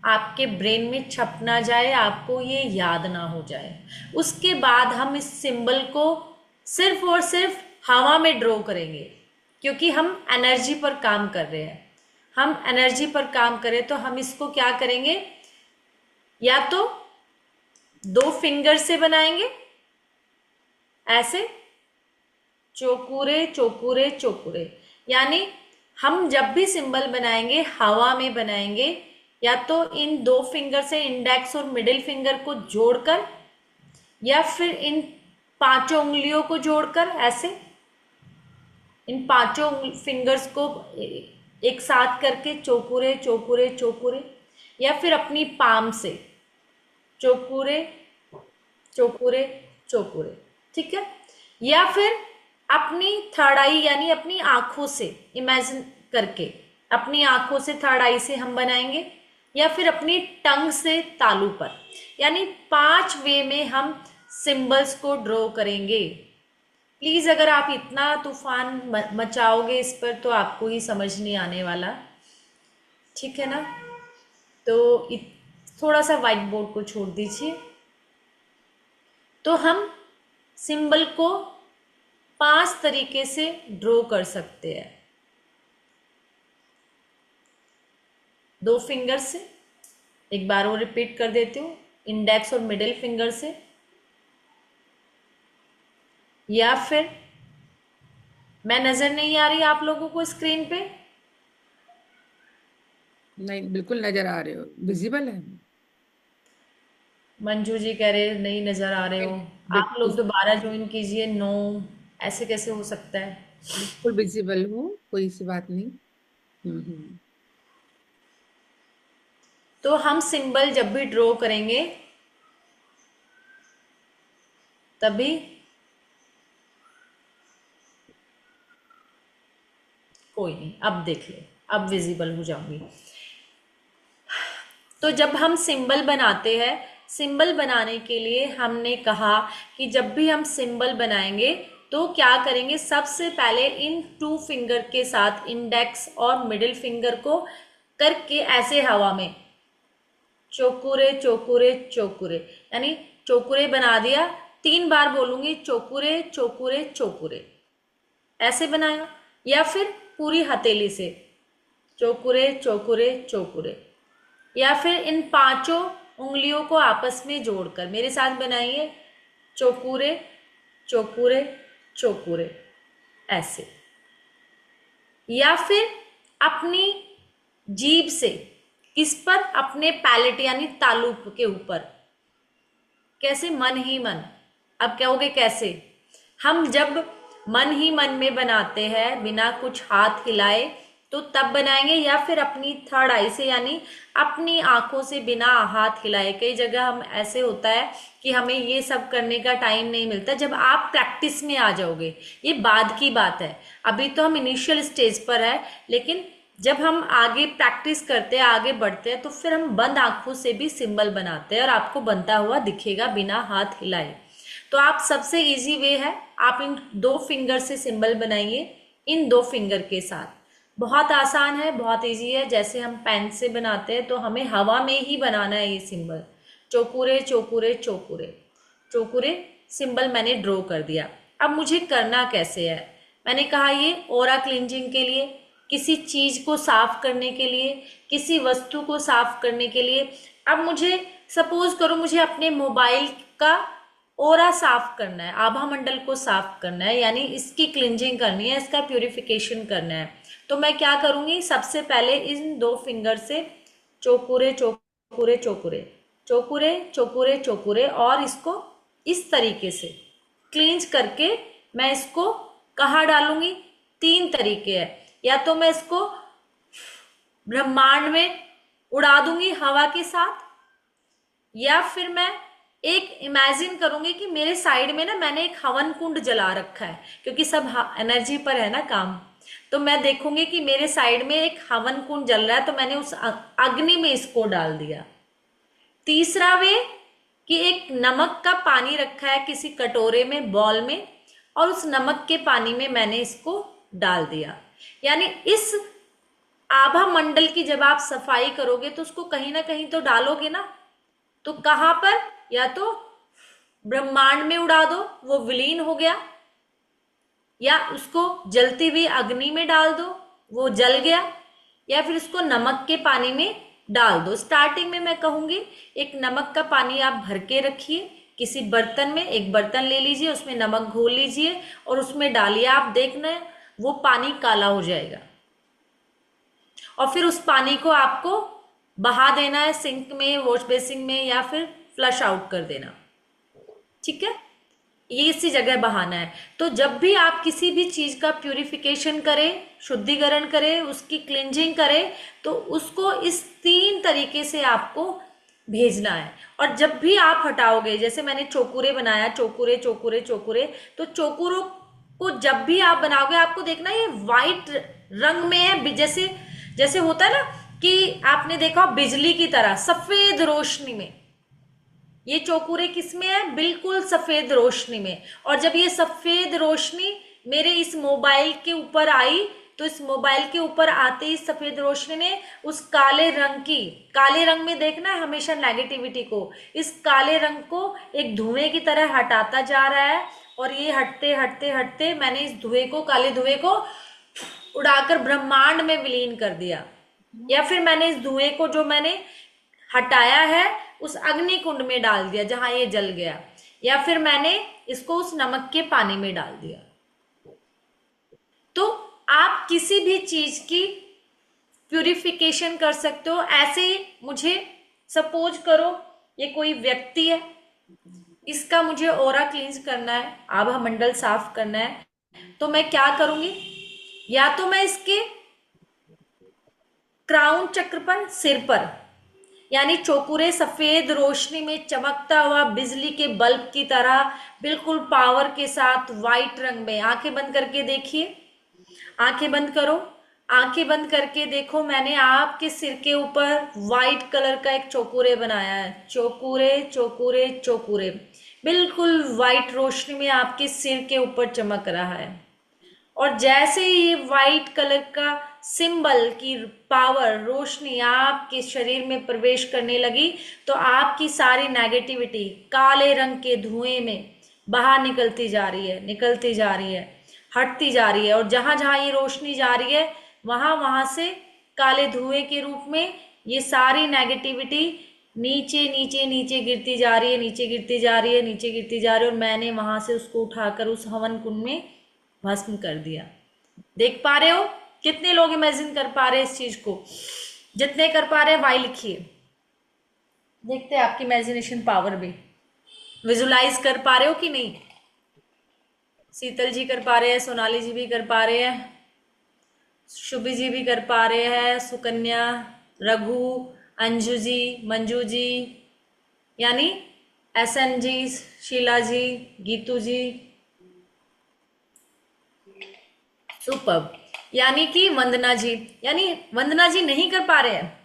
आपके ब्रेन में छप ना जाए, आपको ये याद ना हो जाए। उसके बाद हम इस सिंबल को सिर्फ और सिर्फ हवा में ड्रॉ करेंगे, क्योंकि हम एनर्जी पर काम कर रहे हैं। हम एनर्जी पर काम करें तो हम इसको क्या करेंगे, या तो 2 फिंगर से बनाएंगे ऐसे, चौकुरे चौकुरे चौकुरे, यानी हम जब भी सिंबल बनाएंगे हवा में बनाएंगे, या तो इन 2 फिंगर से इंडेक्स और मिडिल फिंगर को जोड़कर, या फिर इन 5 उंगलियों को जोड़कर ऐसे, इन 5 फिंगर्स को एक साथ करके चौकुरे चौकुरे चौकुरे, या फिर अपनी पाम से चौकुरे चौकुरे चौकुरे, ठीक है। या फिर अपनी थर्ड आई, यानी अपनी आंखों से इमेजिन करके, अपनी आंखों से थर्ड आई से हम बनाएंगे, या फिर अपनी टंग से तालू पर, यानी 5 वे में हम सिंबल्स को ड्रॉ करेंगे। प्लीज अगर आप इतना तूफान मचाओगे इस पर तो आपको ही समझ नहीं आने वाला, ठीक है ना। तो थोड़ा सा व्हाइट बोर्ड को छोड़ दीजिए। तो हम सिंबल को 5 तरीके से ड्रॉ कर सकते हैं। 2 फिंगर से, एक बार वो रिपीट कर देती हूँ, इंडेक्स और मिडिल फिंगर से, या फिर मैं नजर नहीं आ रही आप लोगों को स्क्रीन पे, नहीं, बिल्कुल नजर आ रहे हो, विजिबल है। मंजू जी कह रहे नहीं नजर आ रहे हो। आप लोग बिल्कुल, दोबारा ज्वाइन कीजिए। नो, ऐसे कैसे हो सकता है? बिल्कुल विजिबल हूँ, कोई सी बात नहीं। हम्म। तो हम सिंबल जब भी ड्रॉ करेंगे तभी, कोई नहीं, अब देख लो, अब विजिबल हो जाऊंगी। तो जब हम सिंबल बनाते हैं, सिंबल बनाने के लिए हमने कहा कि जब भी हम सिंबल बनाएंगे तो क्या करेंगे, सबसे पहले इन टू फिंगर के साथ इंडेक्स और मिडिल फिंगर को करके ऐसे हवा में चोकुरे चोकुरे चोकुरे, यानी चोकुरे बना दिया। 3 बार बोलूंगी, चोकुरे चोकुरे चोकुरे, ऐसे बनाया। या फिर पूरी हथेली से चोकुरे चोकुरे चोकुरे, या फिर इन पांचों उंगलियों को आपस में जोड़कर मेरे साथ बनाइए, चोकुरे चोकुरे चोकुरे, ऐसे। या फिर अपनी जीभ से किस पर, अपने पैलेट यानी तालू के ऊपर, कैसे, मन ही मन। अब कहोगे कैसे? हम जब मन ही मन में बनाते हैं बिना कुछ हाथ हिलाए तो तब बनाएंगे, या फिर अपनी थर्ड आई से यानी अपनी आंखों से बिना हाथ हिलाए। कई जगह हम ऐसे होता है कि हमें ये सब करने का टाइम नहीं मिलता। जब आप प्रैक्टिस में आ जाओगे, ये बाद की बात है, अभी तो हम इनिशियल स्टेज पर है, लेकिन जब हम आगे प्रैक्टिस करते हैं, आगे बढ़ते हैं, तो फिर हम बंद आंखों से भी सिंबल बनाते हैं और आपको बनता हुआ दिखेगा बिना हाथ हिलाए। तो आप सबसे इजी वे है, आप इन 2 फिंगर से सिंबल बनाइए, इन 2 फिंगर के साथ। बहुत आसान है, बहुत इजी है। जैसे हम पेन से बनाते हैं तो हमें हवा में ही बनाना है ये सिंबल, चोकुरे चोकुरे चोकुरे चोकुरे। सिंबल मैंने ड्रॉ कर दिया। अब मुझे करना कैसे है? मैंने कहा ये ओरा क्लिंजिंग के लिए, किसी चीज को साफ करने के लिए, किसी वस्तु को साफ करने के लिए। अब मुझे सपोज करो मुझे अपने मोबाइल का ओरा साफ करना है, आभा मंडल को साफ करना है, यानी इसकी क्लिंजिंग करनी है, इसका प्यूरिफिकेशन करना है। तो मैं क्या करूंगी, सबसे पहले इन 2 फिंगर से चोकुरे चोकुरे चोकुरे चोकुरे चोकुरे चोकुरे, और इसको इस तरीके से क्लींज करके मैं इसको कहाँ डालूंगी? 3 तरीके है। या तो मैं इसको ब्रह्मांड में उड़ा दूंगी हवा के साथ, या फिर मैं एक इमेजिन करूंगी कि मेरे साइड में ना मैंने एक हवन कुंड जला रखा है, क्योंकि सब एनर्जी पर है ना काम। तो मैं देखूंगी कि मेरे साइड में एक हवन कुंड जल रहा है, तो मैंने उस अग्नि में इसको डाल दिया। तीसरा वे, कि एक नमक का पानी रखा है किसी कटोरे में, बॉल में, और उस नमक के पानी में मैंने इसको डाल दिया। यानी इस आभा मंडल की जब आप सफाई करोगे तो उसको कहीं ना कहीं तो डालोगे ना। तो कहां पर? या तो ब्रह्मांड में उड़ा दो, वो विलीन हो गया, या उसको जलती हुई अग्नि में डाल दो, वो जल गया, या फिर उसको नमक के पानी में डाल दो। स्टार्टिंग में मैं कहूंगी एक नमक का पानी आप भर के रखिए किसी बर्तन में, एक बर्तन ले लीजिए, उसमें नमक घोल लीजिए और उसमें डालिए। आप देखना वो पानी काला हो जाएगा, और फिर उस पानी को आपको बहा देना है सिंक में, वॉश बेसिन में, या फिर फ्लश आउट कर देना। ठीक है, ये इसी जगह बहाना है। तो जब भी आप किसी भी चीज का प्यूरिफिकेशन करें, शुद्धिकरण करें, उसकी क्लिंजिंग करें, तो उसको इस 3 तरीके से आपको भेजना है। और जब भी आप हटाओगे, जैसे मैंने चोकुरे बनाया, चोकुरे चोकुरे चोकुरे, तो चोकुरों को जब भी आप बनाओगे आपको देखना ये वाइट रंग में है, जैसे जैसे होता है ना कि आपने देखा बिजली की तरह सफेद रोशनी में। ये चौकुरे किस में है? बिल्कुल सफेद रोशनी में। और जब ये सफेद रोशनी मेरे इस मोबाइल के ऊपर आई, तो इस मोबाइल के ऊपर आते ही सफेद रोशनी ने उस काले रंग की, काले रंग में देखना है हमेशा नेगेटिविटी को, इस काले रंग को एक धुएं की तरह हटाता जा रहा है। और ये हटते हटते हटते मैंने इस धुएं को, काले धुएं को उड़ाकर ब्रह्मांड में विलीन कर दिया। या फिर मैंने इस धुएं को जो मैंने हटाया है उस अग्नि कुंड में डाल दिया जहां ये जल गया, या फिर मैंने इसको उस नमक के पानी में डाल दिया। तो आप किसी भी चीज की प्यूरिफिकेशन कर सकते हो। ऐसे ही मुझे सपोज करो ये कोई व्यक्ति है, इसका मुझे ऑरा क्लींस करना है, आभा मंडल साफ करना है, तो मैं क्या करूंगी? या तो मैं इसके क्राउन चक्र पर, सिर पर, यानी चौकुरे सफेद रोशनी में चमकता हुआ बिजली के बल्ब की तरह बिल्कुल पावर के साथ व्हाइट रंग में, आंखें बंद करके देखिए, आंखें बंद करो, आंखें बंद करके देखो, मैंने आपके सिर के ऊपर व्हाइट कलर का एक चौकुरे बनाया है, चौकुरे चौकुरे चौकुरे, बिल्कुल व्हाइट रोशनी में आपके सिर के ऊपर चमक रहा है। और जैसे ही ये व्हाइट कलर का सिंबल की पावर, रोशनी आपके शरीर में प्रवेश करने लगी, तो आपकी सारी नेगेटिविटी काले रंग के धुएं में बाहर निकलती जा रही है, निकलती जा रही है, हटती जा रही है। और जहां जहां ये रोशनी जा रही है वहां वहां से काले धुएं के रूप में ये सारी नेगेटिविटी नीचे नीचे नीचे गिरती जा रही है, नीचे गिरती जा रही है, नीचे गिरती जा रही है। और मैंने वहां से उसको उठाकर उस हवन कुंड में भस्म कर दिया। देख पा रहे हो? कितने लोग इमेजिन कर पा रहे हैं इस चीज को? जितने कर पा रहे हैं वाई लिखिए, देखते हैं आपकी इमेजिनेशन पावर भी। विजुलाइज कर पा रहे हो कि नहीं? शीतल जी कर पा रहे हैं, सोनाली जी भी कर पा रहे हैं, शुभी जी भी कर पा रहे हैं, सुकन्या, रघु, अंजू जी, मंजू जी, यानी एसएन जी, शीला जी, गीतू जी, सुपर। यानी कि वंदना जी, यानी वंदना जी नहीं कर पा रहे हैं,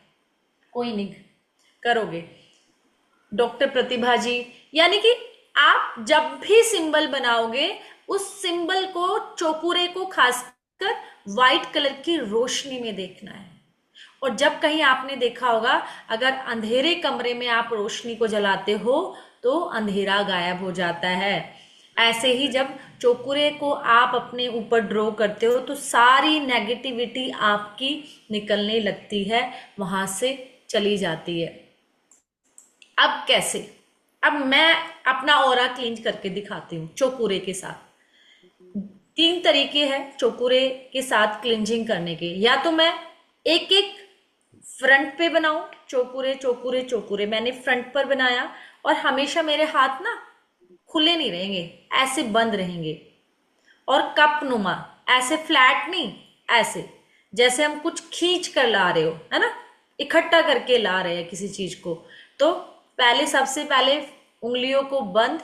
कोई नहीं, करोगे। डॉक्टर प्रतिभा जी, यानी कि आप जब भी सिंबल बनाओगे उस सिंबल को, चौकुरे को खासकर व्हाइट कलर की रोशनी में देखना है। और जब कहीं आपने देखा होगा, अगर अंधेरे कमरे में आप रोशनी को जलाते हो तो अंधेरा गायब हो जाता है। ऐसे ही जब चौकुरे को आप अपने ऊपर ड्रॉ करते हो तो सारी नेगेटिविटी आपकी निकलने लगती है, वहां से चली जाती है। अब कैसे? अब मैं अपना ऑरा क्लींज करके दिखाती हूँ चौकुरे के साथ। 3 तरीके हैं चौकुरे के साथ क्लिंजिंग करने के। या तो मैं एक एक फ्रंट पे बनाऊं, चौकुरे चौकुरे चौकुरे, मैंने फ्रंट पर बनाया और हमेशा मेरे हाथ ना खुले नहीं रहेंगे, ऐसे बंद रहेंगे। और कप नुमा, ऐसे फ्लैट नहीं, ऐसे जैसे हम कुछ खींच कर ला रहे हो, है ना, इकट्ठा करके ला रहे हैं किसी चीज को। तो पहले, सबसे पहले उंगलियों को बंद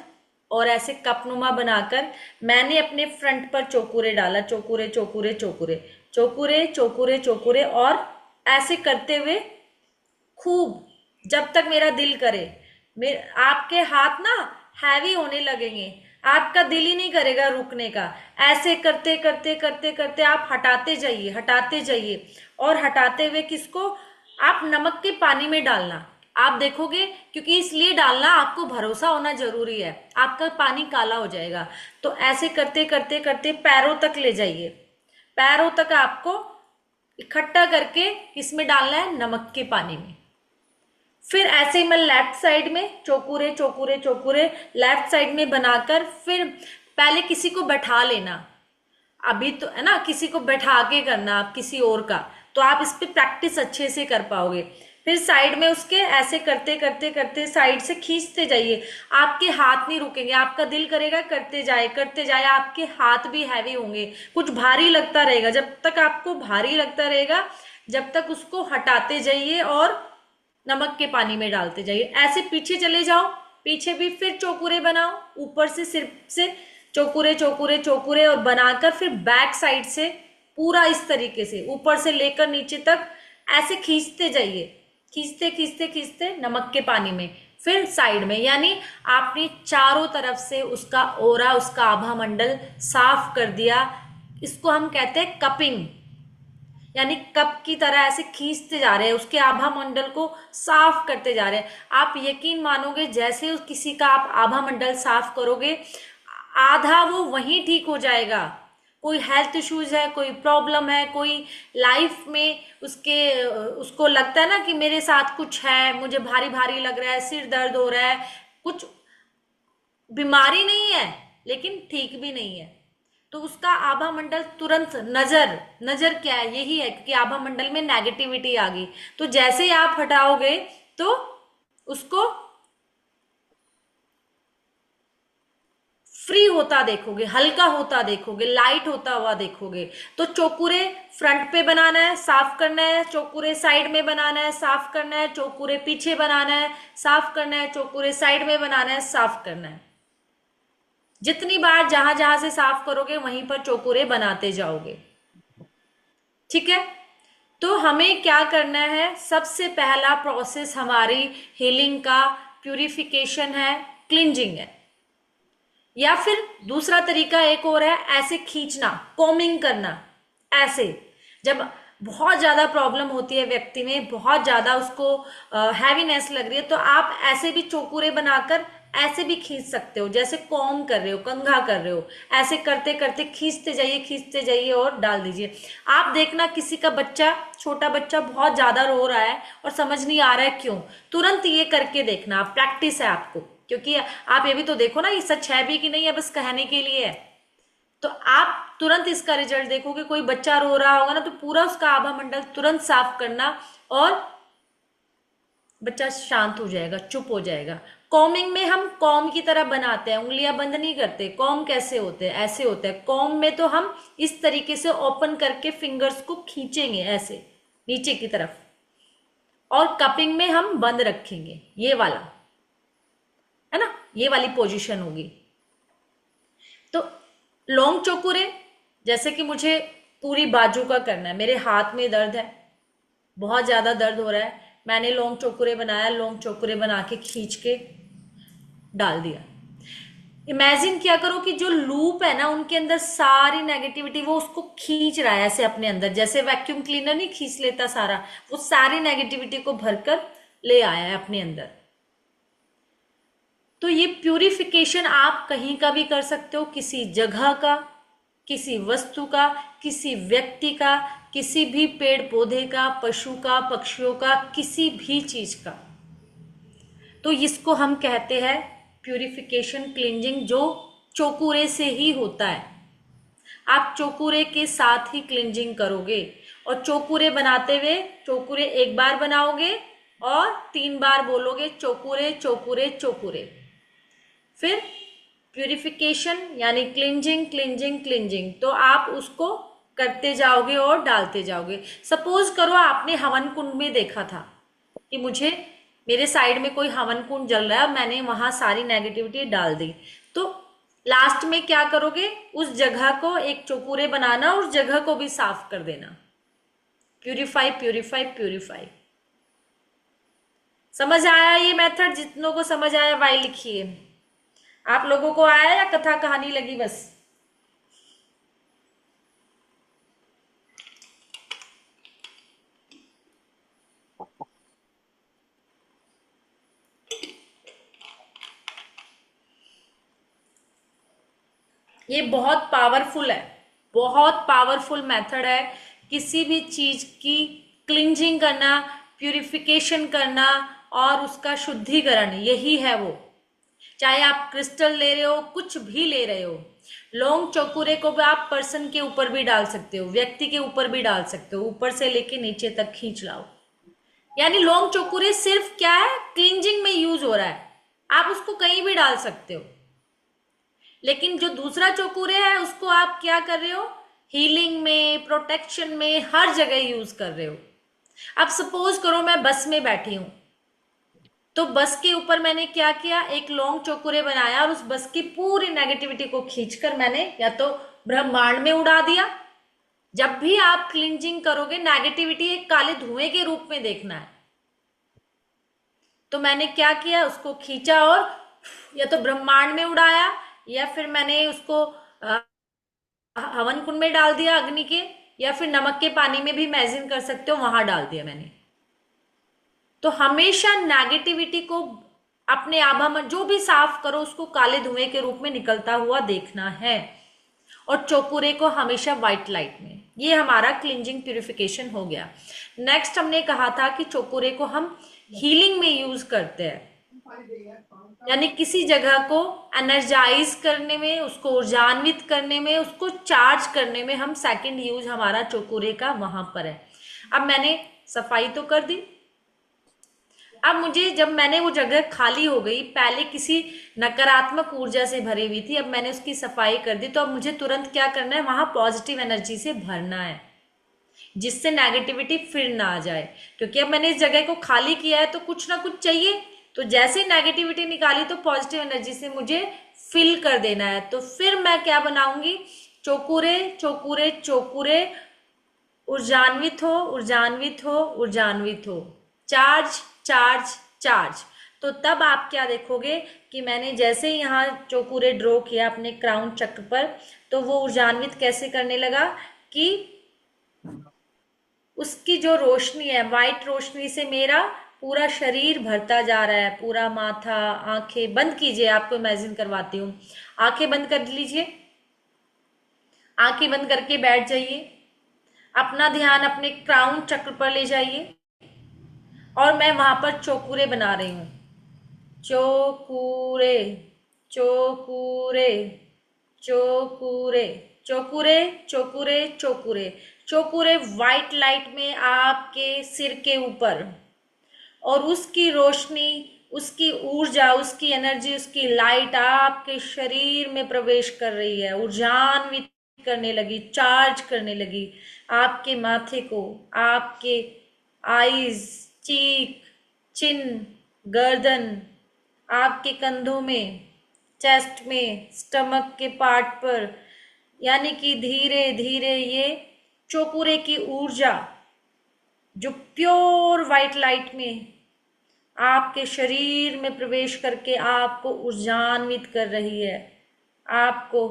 और ऐसे कपनुमा बनाकर मैंने अपने फ्रंट पर चौकुरे डाला, चौकुरे चौकुरे चौकुरे चौकुरे चौकुरे चौकुरे, और ऐसे करते हुए खूब, जब तक मेरा दिल करे। आपके हाथ ना हैवी होने लगेंगे, आपका दिल ही नहीं करेगा रुकने का। ऐसे करते करते करते करते आप हटाते जाइए, हटाते जाइए। और हटाते हुए किसको? आप नमक के पानी में डालना। आप देखोगे, क्योंकि इसलिए डालना, आपको भरोसा होना जरूरी है, आपका पानी काला हो जाएगा। तो ऐसे करते करते करते पैरों तक ले जाइए, पैरों तक आपको इकट्ठा करके इसमें डालना है, नमक के पानी में। फिर ऐसे ही मैं लेफ्ट साइड में चौकुरे चौकुरे चौकुरे लेफ्ट साइड में बनाकर, फिर पहले किसी को बैठा लेना। अभी तो है ना, किसी को बैठा के करना आप, किसी और का, तो आप इस पे प्रैक्टिस अच्छे से कर पाओगे। फिर साइड में उसके ऐसे करते करते करते साइड से खींचते जाइए। आपके हाथ नहीं रुकेंगे, आपका दिल करेगा करते जाए करते जाए। आपके हाथ भी हैवी होंगे, कुछ भारी लगता रहेगा। जब तक आपको भारी लगता रहेगा, जब तक उसको हटाते जाइए और नमक के पानी में डालते जाइए। ऐसे पीछे चले जाओ, पीछे भी फिर चौकुरे बनाओ, ऊपर से सिर से चौकुरे चौकुरे चौकुरे, और बनाकर फिर बैक साइड से पूरा इस तरीके से ऊपर से लेकर नीचे तक ऐसे खींचते जाइए, खींचते खींचते खींचते नमक के पानी में, फिर साइड में। यानी आपने चारों तरफ से उसका ओरा, उसका आभा मंडल साफ कर दिया। इसको हम कहते हैं कपिंग, यानी कप की तरह ऐसे खींचते जा रहे हैं, उसके आभा मंडल को साफ करते जा रहे हैं। आप यकीन मानोगे, जैसे किसी का आप आभा मंडल साफ करोगे, आधा वो वहीं ठीक हो जाएगा। कोई हेल्थ इश्यूज है, कोई प्रॉब्लम है, कोई लाइफ में उसको लगता है ना कि मेरे साथ कुछ है, मुझे भारी भारी लग रहा है, सिर दर्द हो रहा है, कुछ बीमारी नहीं है लेकिन ठीक भी नहीं है, तो उसका आभा मंडल तुरंत, नजर, नजर क्या है, यही है कि आभा मंडल में नेगेटिविटी आ गई, तो जैसे ही आप हटाओगे तो उसको फ्री होता देखोगे, हल्का होता देखोगे, लाइट होता हुआ देखोगे। तो चौकुरे फ्रंट पे बनाना है, साफ करना है, चौकुरे साइड में बनाना है, साफ करना है, चौकुरे पीछे बनाना है, साफ करना है, चौकुरे साइड में बनाना है, साफ करना है। जितनी बार जहां जहां से साफ करोगे वहीं पर चौकुरे बनाते जाओगे, ठीक है। तो हमें क्या करना है, सबसे पहला प्रोसेस हमारी हीलिंग का प्यूरिफिकेशन है, क्लिंजिंग है। या फिर दूसरा तरीका एक और है, ऐसे खींचना, कॉमिंग करना, ऐसे। जब बहुत ज्यादा प्रॉब्लम होती है व्यक्ति में, बहुत ज्यादा उसको हैवीनेस लग रही है, तो आप ऐसे भी चौकुरे बनाकर ऐसे भी खींच सकते हो, जैसे कॉम कर रहे हो, कंघा कर रहे हो, ऐसे करते करते खींचते जाइए और डाल दीजिए। आप देखना किसी का बच्चा, छोटा बच्चा बहुत ज्यादा रो रहा है और समझ नहीं आ रहा है क्यों, तुरंत ये करके देखना, प्रैक्टिस है आपको, क्योंकि आप ये भी तो देखो ना, ये सच है भी कि नहीं है, बस कहने के लिए है। तो आप तुरंत इसका रिजल्ट देखोगे। कोई बच्चा रो रहा होगा ना, तो पूरा उसका आभा मंडल तुरंत साफ करना और बच्चा शांत हो जाएगा, चुप हो जाएगा। कॉमिंग में हम कॉम की तरह बनाते हैं, उंगलियां बंद नहीं करते। कॉम कैसे होते हैं, ऐसे होते हैं। कॉम में तो हम इस तरीके से ओपन करके फिंगर्स को खींचेंगे ऐसे नीचे की तरफ, और कपिंग में हम बंद रखेंगे, ये वाला है ना, ये वाली पोजीशन होगी। तो लॉन्ग चौकुरे, जैसे कि मुझे पूरी बाजू का करना है, मेरे हाथ में दर्द है, बहुत ज्यादा दर्द हो रहा है, मैंने लॉन्ग चौकुरे बनाया, लॉन्ग चौकुरे बना के खींच के डाल दिया। इमेजिन किया करो कि जो लूप है ना, उनके अंदर सारी नेगेटिविटी वो उसको खींच रहा है ऐसे अपने अंदर, जैसे वैक्यूम क्लीनर नहीं खींच लेता सारा, वो सारी नेगेटिविटी को भरकर ले आया है अपने अंदर। तो ये प्यूरिफिकेशन आप कहीं का भी कर सकते हो, किसी जगह का, किसी वस्तु का, किसी व्यक्ति का, किसी भी पेड़ पौधे का, पशु का, पक्षियों का, किसी भी चीज का। तो इसको हम कहते हैं प्यूरिफिकेशन, क्लींजिंग, जो चौकुरे से ही होता है। आप चौकुरे के साथ ही क्लींजिंग करोगे, और चौकुरे बनाते हुए, चौकुरे एक बार बनाओगे और 3 बार बोलोगे चौकुरे चौकुरे चौकुरे। फिर प्यूरिफिकेशन यानी क्लिंजिंग क्लिंजिंग क्लिंजिंग, तो आप उसको करते जाओगे और डालते जाओगे। सपोज करो आपने हवन कुंड में देखा था कि मुझे, मेरे साइड में कोई हवन कुंड जल रहा है, मैंने वहां सारी नेगेटिविटी डाल दी, तो लास्ट में क्या करोगे, उस जगह को एक चौकुरे बनाना, उस जगह को भी साफ कर देना। Purify purify purify. समझ आया ये मेथड? जितनों को समझ आया वाई लिखिए। आप लोगों को आया या कथा कहानी लगी बस? ये बहुत पावरफुल है, बहुत पावरफुल मेथड है किसी भी चीज की क्लिंजिंग करना, प्यूरिफिकेशन करना और उसका शुद्धिकरण, यही है वो। चाहे आप क्रिस्टल ले रहे हो, कुछ भी ले रहे हो, लौंग चौकुरे को भी आप पर्सन के ऊपर भी डाल सकते हो, व्यक्ति के ऊपर भी डाल सकते हो, ऊपर से लेके नीचे तक खींच लाओ। यानी लौंग चौकुरे सिर्फ क्या है, क्लींजिंग में यूज हो रहा है, आप उसको कहीं भी डाल सकते हो। लेकिन जो दूसरा चौकुरे है उसको आप क्या कर रहे हो, हीलिंग में, प्रोटेक्शन में, हर जगह यूज कर रहे हो। अब सपोज करो मैं बस में बैठी हूं, तो बस के ऊपर मैंने क्या किया, एक लॉन्ग चौकुरे बनाया और उस बस की पूरी नेगेटिविटी को खींचकर मैंने या तो ब्रह्मांड में उड़ा दिया। जब भी आप क्लिंजिंग करोगे, नेगेटिविटी एक काले धुएं के रूप में देखना है। तो मैंने क्या किया, उसको खींचा और या तो ब्रह्मांड में उड़ाया, या फिर मैंने उसको हवन कुंड में डाल दिया अग्नि के, या फिर नमक के पानी में भी इमेजिन कर सकते हो, वहां डाल दिया मैंने। तो हमेशा नेगेटिविटी को अपने आभा में जो भी साफ करो, उसको काले धुएं के रूप में निकलता हुआ देखना है, और चौकुरे को हमेशा व्हाइट लाइट में। ये हमारा क्लिंजिंग प्यूरिफिकेशन हो गया। नेक्स्ट हमने कहा था कि चौकुरे को हम हीलिंग में यूज करते हैं। यानी किसी जगह को एनर्जाइज करने में, उसको ऊर्जान्वित करने में, उसको चार्ज करने में हम सेकंड यूज हमारा चोकुरे का वहां पर है। अब मैंने सफाई तो कर दी। अब मुझे, जब मैंने वो जगह खाली हो गई, पहले किसी नकारात्मक ऊर्जा से भरी हुई थी, अब मैंने उसकी सफाई कर दी, तो अब मुझे तुरंत क्या करना है, वहां पॉजिटिव एनर्जी से भरना है, जिससे नेगेटिविटी फिर ना आ जाए। क्योंकि अब मैंने इस जगह को खाली किया है तो कुछ ना कुछ चाहिए, तो जैसे ही नेगेटिविटी निकाली तो पॉजिटिव एनर्जी से मुझे फिल कर देना है। तो फिर मैं क्या बनाऊंगी, चोकुरे चोकुरे चोकुरे, ऊर्जान्वित हो ऊर्जान्वित हो ऊर्जान्वित हो, चार्ज चार्ज चार्ज। तो तब आप क्या देखोगे कि मैंने जैसे ही यहाँ चोकुरे ड्रॉ किया अपने क्राउन चक्र पर, तो वो ऊर्जान्वित कैसे करने लगा कि उसकी जो रोशनी है, वाइट रोशनी से मेरा पूरा शरीर भरता जा रहा है, पूरा माथा, आंखें बंद कीजिए, आपको इमेजिन करवाती हूँ। आंखें बंद कर लीजिए, आंखें बंद करके बैठ जाइए, अपना ध्यान अपने क्राउन चक्र पर ले जाइए, और मैं वहां पर चौकुरे बना रही हूँ। चौकुरे चौकुरे चौकुरे चौकुरे चौकुरे चौकुरे चौकुरे, वाइट लाइट में आपके सिर के ऊपर, और उसकी रोशनी, उसकी ऊर्जा, उसकी एनर्जी, उसकी लाइट आपके शरीर में प्रवेश कर रही है, ऊर्जान्वित करने लगी, चार्ज करने लगी आपके माथे को, आपके आईज, चीक, चिन, गर्दन, आपके कंधों में, चेस्ट में, स्टमक के पार्ट पर। यानी कि धीरे धीरे ये चौकुरे की ऊर्जा, जो प्योर वाइट लाइट में आपके शरीर में प्रवेश करके आपको ऊर्जान्वित कर रही है, आपको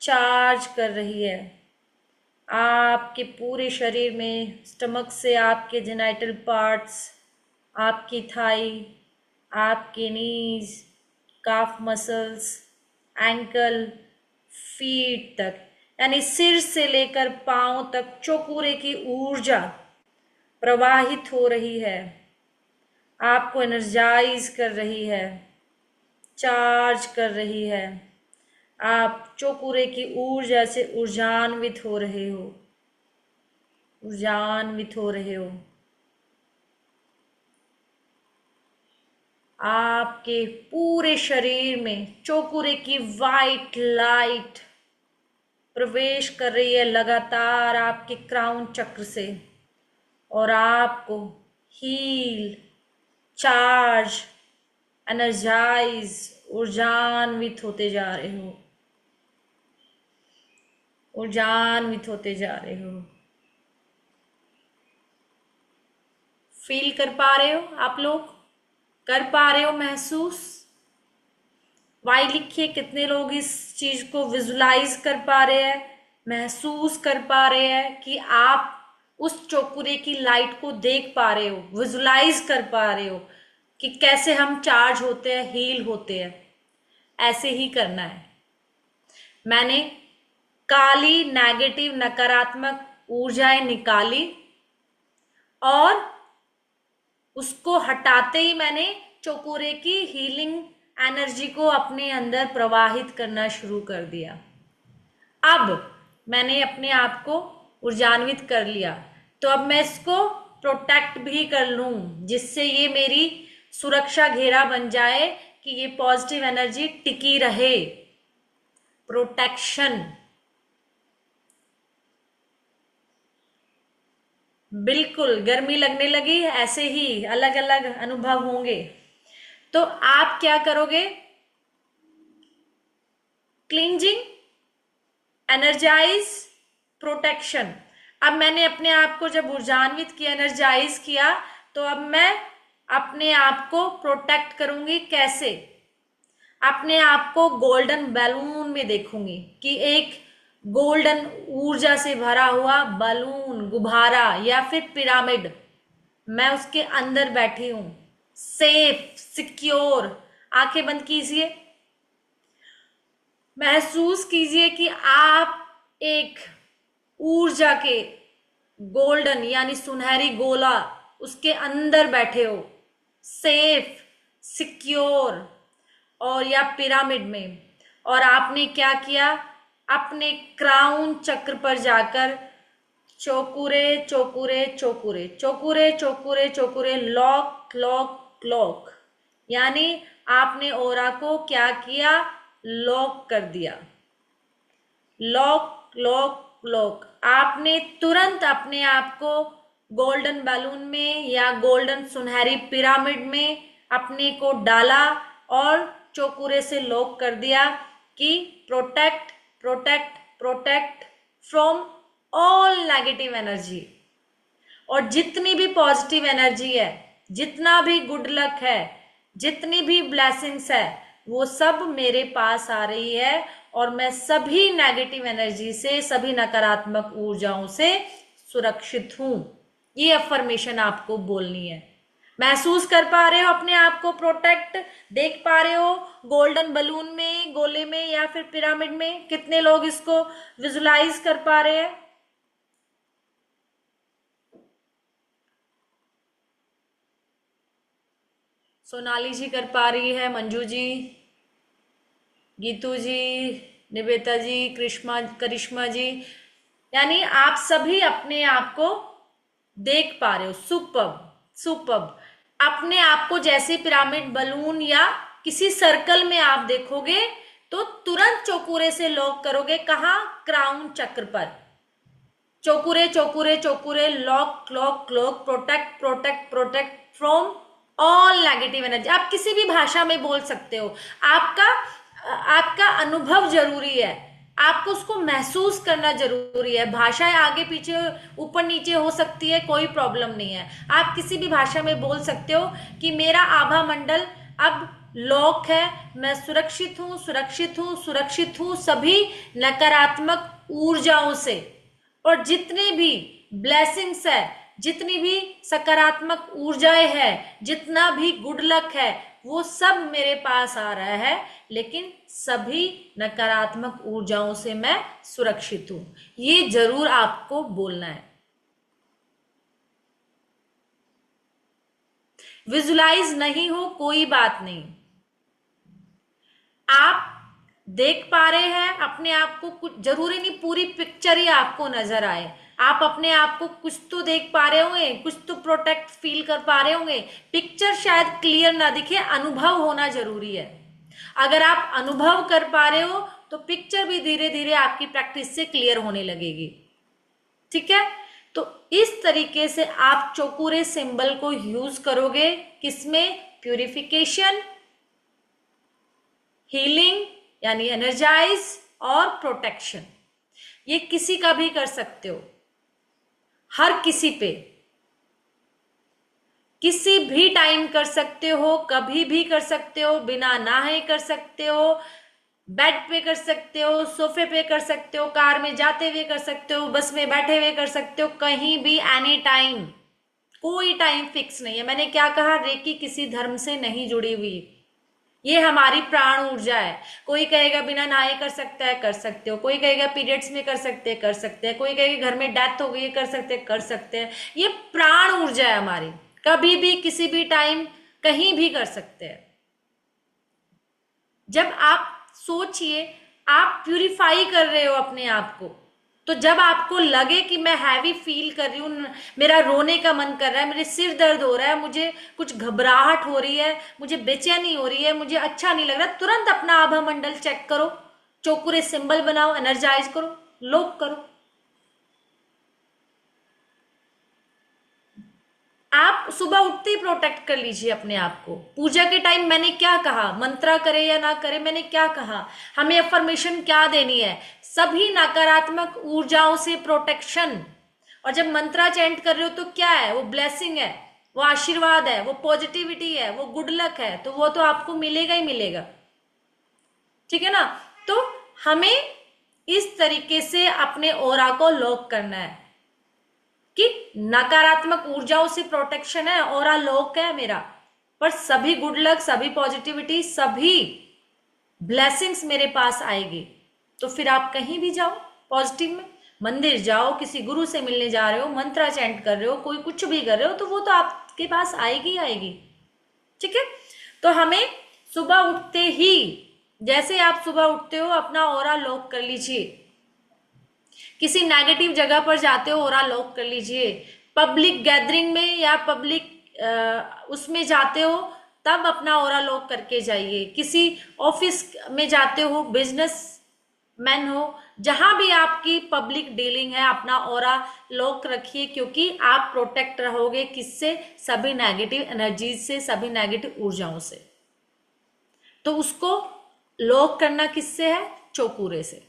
चार्ज कर रही है, आपके पूरे शरीर में, स्टमक से आपके जेनाइटल पार्ट्स, आपकी थाई, आपके नीज, काफ मसल्स, एंकल, फीट तक, यानी सिर से लेकर पांव तक चौकुरे की ऊर्जा प्रवाहित हो रही है, आपको एनर्जाइज कर रही है, चार्ज कर रही है। आप चौकुरे की ऊर्जा से ऊर्जान्वित हो रहे हो, ऊर्जान्वित हो रहे हो। आपके पूरे शरीर में चौकुरे की वाइट लाइट प्रवेश कर रही है लगातार आपके क्राउन चक्र से, और आपको हील, चार्ज, एनर्जाइज, ऊर्जान्वित होते जा रहे हो, ऊर्जान्वित होते जा रहे हो। फील कर पा रहे हो आप लोग? कर पा रहे हो महसूस? वाई लिखिए, कितने लोग इस चीज को विजुलाइज कर पा रहे हैं, महसूस कर पा रहे हैं कि आप उस चौकुरे की लाइट को देख पा रहे हो, विजुलाइज कर पा रहे हो कि कैसे हम चार्ज होते हैं, हील होते हैं। ऐसे ही करना है। मैंने काली, नेगेटिव, नकारात्मक ऊर्जाएं निकाली, और उसको हटाते ही मैंने चौकुरे की हीलिंग एनर्जी को अपने अंदर प्रवाहित करना शुरू कर दिया। अब मैंने अपने आप को ऊर्जान्वित कर लिया, तो अब मैं इसको प्रोटेक्ट भी कर लूं, जिससे ये मेरी सुरक्षा घेरा बन जाए कि ये पॉजिटिव एनर्जी टिकी रहे। प्रोटेक्शन, बिल्कुल। गर्मी लगने लगी, ऐसे ही अलग अलग अनुभव होंगे। तो आप क्या करोगे, क्लींजिंग, एनर्जाइज, प्रोटेक्शन। अब मैंने अपने आप को जब ऊर्जान्वित किया, एनर्जाइज किया, तो अब मैं अपने आप को प्रोटेक्ट करूंगी। कैसे? अपने आप को गोल्डन बैलून में देखूंगी कि एक गोल्डन ऊर्जा से भरा हुआ बलून, गुब्बारा या फिर पिरामिड, मैं उसके अंदर बैठी हूं, सेफ, सिक्योर। आंखें बंद कीजिए, महसूस कीजिए कि आप एक ऊर्जा के गोल्डन यानी सुनहरी गोला, उसके अंदर बैठे हो, सेफ, सिक्योर और या पिरामिड में, और आपने क्या किया, अपने क्राउन चक्र पर जाकर चौकुरे चौकुरे चौकुरे चौकुरे चौकुरे चौकुरे लॉक लॉक लॉक, यानी आपने ओरा को क्या किया, लॉक कर दिया। लॉक लॉक लॉक, आपने तुरंत अपने आप को गोल्डन बैलून में या गोल्डन सुनहरी पिरामिड में अपने को डाला और चौकुरे से लॉक कर दिया कि protect protect protect from all negative energy. और जितनी भी पॉजिटिव एनर्जी है, जितना भी गुड लक है, जितनी भी ब्लेसिंग्स है, वो सब मेरे पास आ रही है और मैं सभी नेगेटिव एनर्जी से, सभी नकारात्मक ऊर्जाओं से सुरक्षित हूं। ये अफर्मेशन आपको बोलनी है। महसूस कर पा रहे हो अपने आप को प्रोटेक्ट, देख पा रहे हो गोल्डन बलून में, गोले में या फिर पिरामिड में? कितने लोग इसको विजुलाइज कर पा रहे हैं? सोनाली जी कर पा रही है, मंजू जी, गीतू जी, निवेता जी, करिश्मा जी, यानी आप सभी अपने आप को देख पा रहे हो। Superb superb. अपने आप को जैसे पिरामिड, बलून या किसी सर्कल में आप देखोगे तो तुरंत चौकुरे से लॉक करोगे। कहाँ? क्राउन चक्र पर। चौकुरे चौकुरे चौकुरे, lock lock lock, protect protect protect from all negative energy. आप किसी भी भाषा में बोल सकते हो। आपका आपका अनुभव जरूरी है, आपको उसको महसूस करना जरूरी है। भाषाएं आगे पीछे ऊपर नीचे हो सकती है, कोई प्रॉब्लम नहीं है। आप किसी भी भाषा में बोल सकते हो कि मेरा आभा मंडल अब लॉक है, मैं सुरक्षित हूं सुरक्षित हूं सुरक्षित हूं सभी नकारात्मक ऊर्जाओं से। और जितने भी ब्लेसिंग्स है, जितनी भी सकारात्मक ऊर्जाएं है, जितना भी गुड लक है, वो सब मेरे पास आ रहा है, लेकिन सभी नकारात्मक ऊर्जाओं से मैं सुरक्षित हूं। ये जरूर आपको बोलना है। विजुलाइज नहीं हो कोई बात नहीं, आप देख पा रहे हैं अपने आप को। कुछ जरूरी नहीं पूरी पिक्चर ही आपको नजर आए, आप अपने आप को कुछ तो देख पा रहे होंगे, कुछ तो प्रोटेक्ट फील कर पा रहे होंगे। पिक्चर शायद क्लियर ना दिखे, अनुभव होना जरूरी है। अगर आप अनुभव कर पा रहे हो तो पिक्चर भी धीरे धीरे आपकी प्रैक्टिस से क्लियर होने लगेगी। ठीक है, तो इस तरीके से आप चौकुरे सिंबल को यूज करोगे। किसमें? प्यूरिफिकेशन, हीलिंग यानी एनर्जाइज और प्रोटेक्शन। ये किसी का भी कर सकते हो, हर किसी पे, किसी भी टाइम कर सकते हो, कभी भी कर सकते हो, बिना नहाए कर सकते हो, बेड पे कर सकते हो, सोफे पे कर सकते हो, कार में जाते हुए कर सकते हो, बस में बैठे हुए कर सकते हो, कहीं भी, एनी टाइम। कोई टाइम फिक्स नहीं है। मैंने क्या कहा? रेकी किसी धर्म से नहीं जुड़ी हुई, ये हमारी प्राण ऊर्जा है। कोई कहेगा बिना नहाए कर सकता है, कर सकते हो। कोई कहेगा पीरियड्स में कर सकते हैं, कर सकते हैं। कोई कहेगा घर में डेथ हो गई है, कर सकते हैं, कर सकते हैं। ये प्राण ऊर्जा है हमारी, कभी भी किसी भी टाइम कहीं भी कर सकते हैं। जब आप सोचिए, आप प्यूरिफाई कर रहे हो अपने आप को, तो जब आपको लगे कि मैं हैवी फील कर रही हूँ, मेरा रोने का मन कर रहा है, मेरे सिर दर्द हो रहा है, मुझे कुछ घबराहट हो रही है, मुझे बेचैनी हो रही है, मुझे अच्छा नहीं लग रहा, तुरंत अपना आभा मंडल चेक करो, चौकुरे सिंबल बनाओ, एनर्जाइज करो, लॉक करो। आप सुबह उठते ही प्रोटेक्ट कर लीजिए अपने आप को। पूजा के टाइम मैंने क्या कहा, मंत्रा करे या ना करे, मैंने क्या कहा, हमें अफर्मेशन क्या देनी है? सभी नकारात्मक ऊर्जाओं से प्रोटेक्शन। और जब मंत्रा चैंट कर रहे हो तो क्या है? वो ब्लेसिंग है, वो आशीर्वाद है, वो पॉजिटिविटी है, वो गुड लक है, तो वो तो आपको मिलेगा ही मिलेगा। ठीक है ना? तो हमें इस तरीके से अपने ओरा को लॉक करना है कि नकारात्मक ऊर्जाओं से प्रोटेक्शन है, ऑरा लॉक है मेरा, पर सभी गुड लक, सभी पॉजिटिविटी, सभी ब्लेसिंग्स मेरे पास आएगी। तो फिर आप कहीं भी जाओ पॉजिटिव में, मंदिर जाओ, किसी गुरु से मिलने जा रहे हो, मंत्रा चैंट कर रहे हो, कोई कुछ भी कर रहे हो, तो वो तो आपके पास आएगी आएगी। ठीक है, तो हमें सुबह उठते ही, जैसे आप सुबह उठते हो अपना ऑरा लॉक कर लीजिए, किसी नेगेटिव जगह पर जाते हो ऑरा लॉक कर लीजिए, पब्लिक गैदरिंग में या पब्लिक उसमें जाते हो तब अपना ऑरा लॉक करके जाइए, किसी ऑफिस में जाते हो, बिजनेस मैन हो, जहां भी आपकी पब्लिक डीलिंग है अपना ऑरा लॉक रखिए, क्योंकि आप प्रोटेक्ट रहोगे किससे, सभी नेगेटिव एनर्जीज से, सभी नेगेटिव ऊर्जाओं से। तो उसको लॉक करना किससे है, चौकुरे से।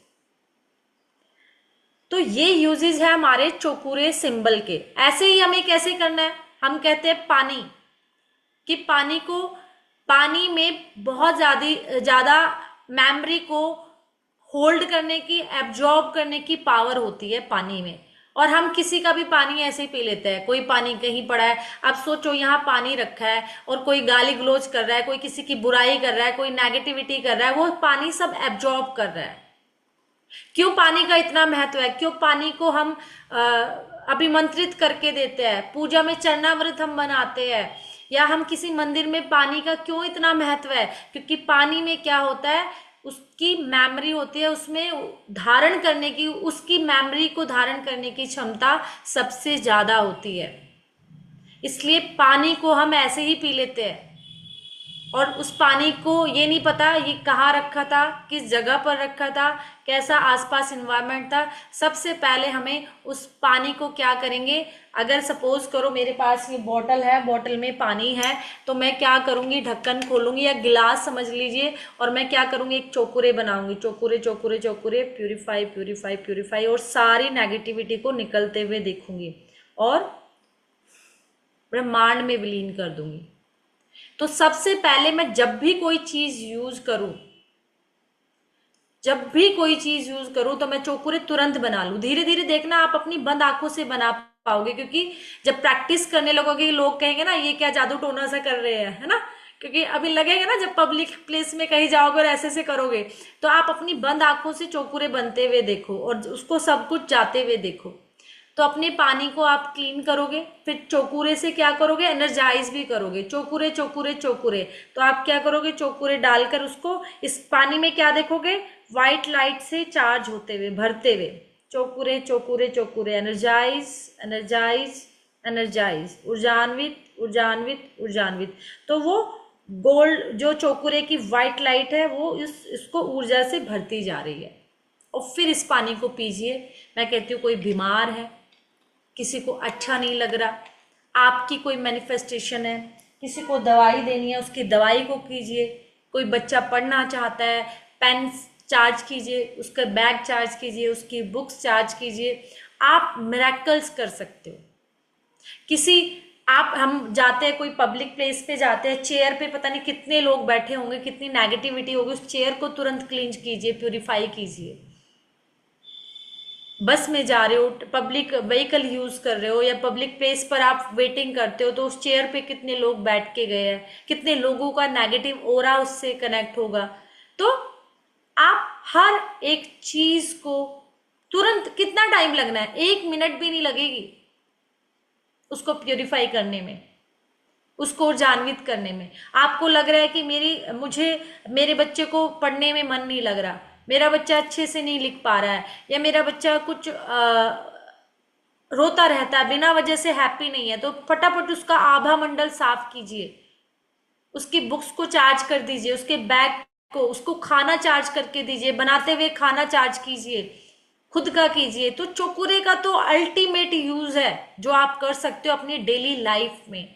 तो ये यूजेस है हमारे चौकुरे सिंबल के। ऐसे ही हमें कैसे करना है, हम कहते हैं पानी, कि पानी को, पानी में बहुत ज्यादा मेमोरी को होल्ड करने की, एब्जॉर्ब करने की पावर होती है पानी में। और हम किसी का भी पानी ऐसे ही पी लेते हैं, कोई पानी कहीं पड़ा है, अब सोचो यहाँ पानी रखा है और कोई गाली गलौज कर रहा है, कोई किसी की बुराई कर रहा है, कोई नेगेटिविटी कर रहा है, वो पानी सब एब्जॉर्ब कर रहा है। क्यों पानी का इतना महत्व है, क्यों पानी को हम अभिमंत्रित करके देते हैं, पूजा में चरणामृत हम बनाते हैं, या हम किसी मंदिर में पानी का क्यों इतना महत्व है, क्योंकि पानी में क्या होता है, उसकी मेमोरी होती है, उसमें धारण करने की, उसकी मेमोरी को धारण करने की क्षमता सबसे ज्यादा होती है। इसलिए पानी को हम ऐसे ही पी लेते हैं, और उस पानी को ये नहीं पता ये कहाँ रखा था, किस जगह पर रखा था, कैसा आसपास इन्वायरमेंट था। सबसे पहले हमें उस पानी को क्या करेंगे, अगर सपोज करो मेरे पास ये बॉटल है, बॉटल में पानी है, तो मैं क्या करूंगी, ढक्कन खोलूंगी या गिलास समझ लीजिए, और मैं क्या करूंगी, एक चौकुरे बनाऊंगी, चौकुरे चौकुरे चौकुरे, प्यूरिफाई प्यूरिफाई प्यूरिफाई, और सारी नेगेटिविटी को निकलते हुए देखूंगी और ब्रह्मांड में विलीन कर दूंगी। तो सबसे पहले मैं जब भी कोई चीज यूज करूं, जब भी कोई चीज यूज करूं, तो मैं चौकुरे तुरंत बना लूं। धीरे धीरे देखना आप अपनी बंद आंखों से बना पाओगे, क्योंकि जब प्रैक्टिस करने लगोगे लोग कहेंगे ना ये क्या जादू टोना सा कर रहे हैं, है ना, क्योंकि अभी लगेगा ना जब पब्लिक प्लेस में कहीं जाओगे और ऐसे से करोगे, तो आप अपनी बंद आंखों से चौकुरे बनते हुए देखो और उसको सब कुछ जाते हुए देखो। तो अपने पानी को आप क्लीन करोगे, फिर चौकुरे से क्या करोगे, एनर्जाइज भी करोगे, चौकुरे चौकुरे चौकुरे। तो आप क्या करोगे, चौकुरे डालकर उसको इस पानी में क्या देखोगे, व्हाइट लाइट से चार्ज होते हुए, भरते हुए, चौकुरे चौकुरे चौकुरे, एनर्जाइज एनर्जाइज एनर्जाइज, ऊर्जान्वित ऊर्जान्वित ऊर्जान्वित। तो वो गोल्ड जो चौकुरे की व्हाइट लाइट है वो इसको ऊर्जा से भरती जा रही है। और फिर इस पानी को पीजिए। मैं कहती हूँ कोई बीमार है, किसी को अच्छा नहीं लग रहा, आपकी कोई मैनिफेस्टेशन है, किसी को दवाई देनी है, उसकी दवाई को कीजिए। कोई बच्चा पढ़ना चाहता है, पेन चार्ज कीजिए, उसका बैग चार्ज कीजिए, उसकी बुक्स चार्ज कीजिए। आप मिरेकल्स कर सकते हो। किसी आप हम जाते हैं कोई पब्लिक प्लेस पे जाते हैं, चेयर पे पता नहीं कितने लोग बैठे होंगे, कितनी नेगेटिविटी होगी, उस चेयर को तुरंत क्लींज कीजिए, प्यूरिफाई कीजिए। बस में जा रहे हो, पब्लिक व्हीकल यूज कर रहे हो, या पब्लिक प्लेस पर आप वेटिंग करते हो, तो उस चेयर पे कितने लोग बैठ के गए हैं, कितने लोगों का नेगेटिव ओरा उससे कनेक्ट होगा। तो आप हर एक चीज को तुरंत, कितना टाइम लगना है, 1 मिनट भी नहीं लगेगी उसको प्यूरिफाई करने में, उसको ऊर्जान्वित करने में। आपको लग रहा है कि मेरे बच्चे को पढ़ने में मन नहीं लग रहा, मेरा बच्चा अच्छे से नहीं लिख पा रहा है, या मेरा बच्चा कुछ रोता रहता है, बिना वजह से हैप्पी नहीं है, तो फटाफट उसका आभा मंडल साफ कीजिए, उसकी बुक्स को चार्ज कर दीजिए, उसके बैग को, उसको खाना चार्ज करके दीजिए, बनाते हुए खाना चार्ज कीजिए, खुद का कीजिए। तो चौकुरे का तो अल्टीमेट यूज है जो आप कर सकते हो अपनी डेली लाइफ में।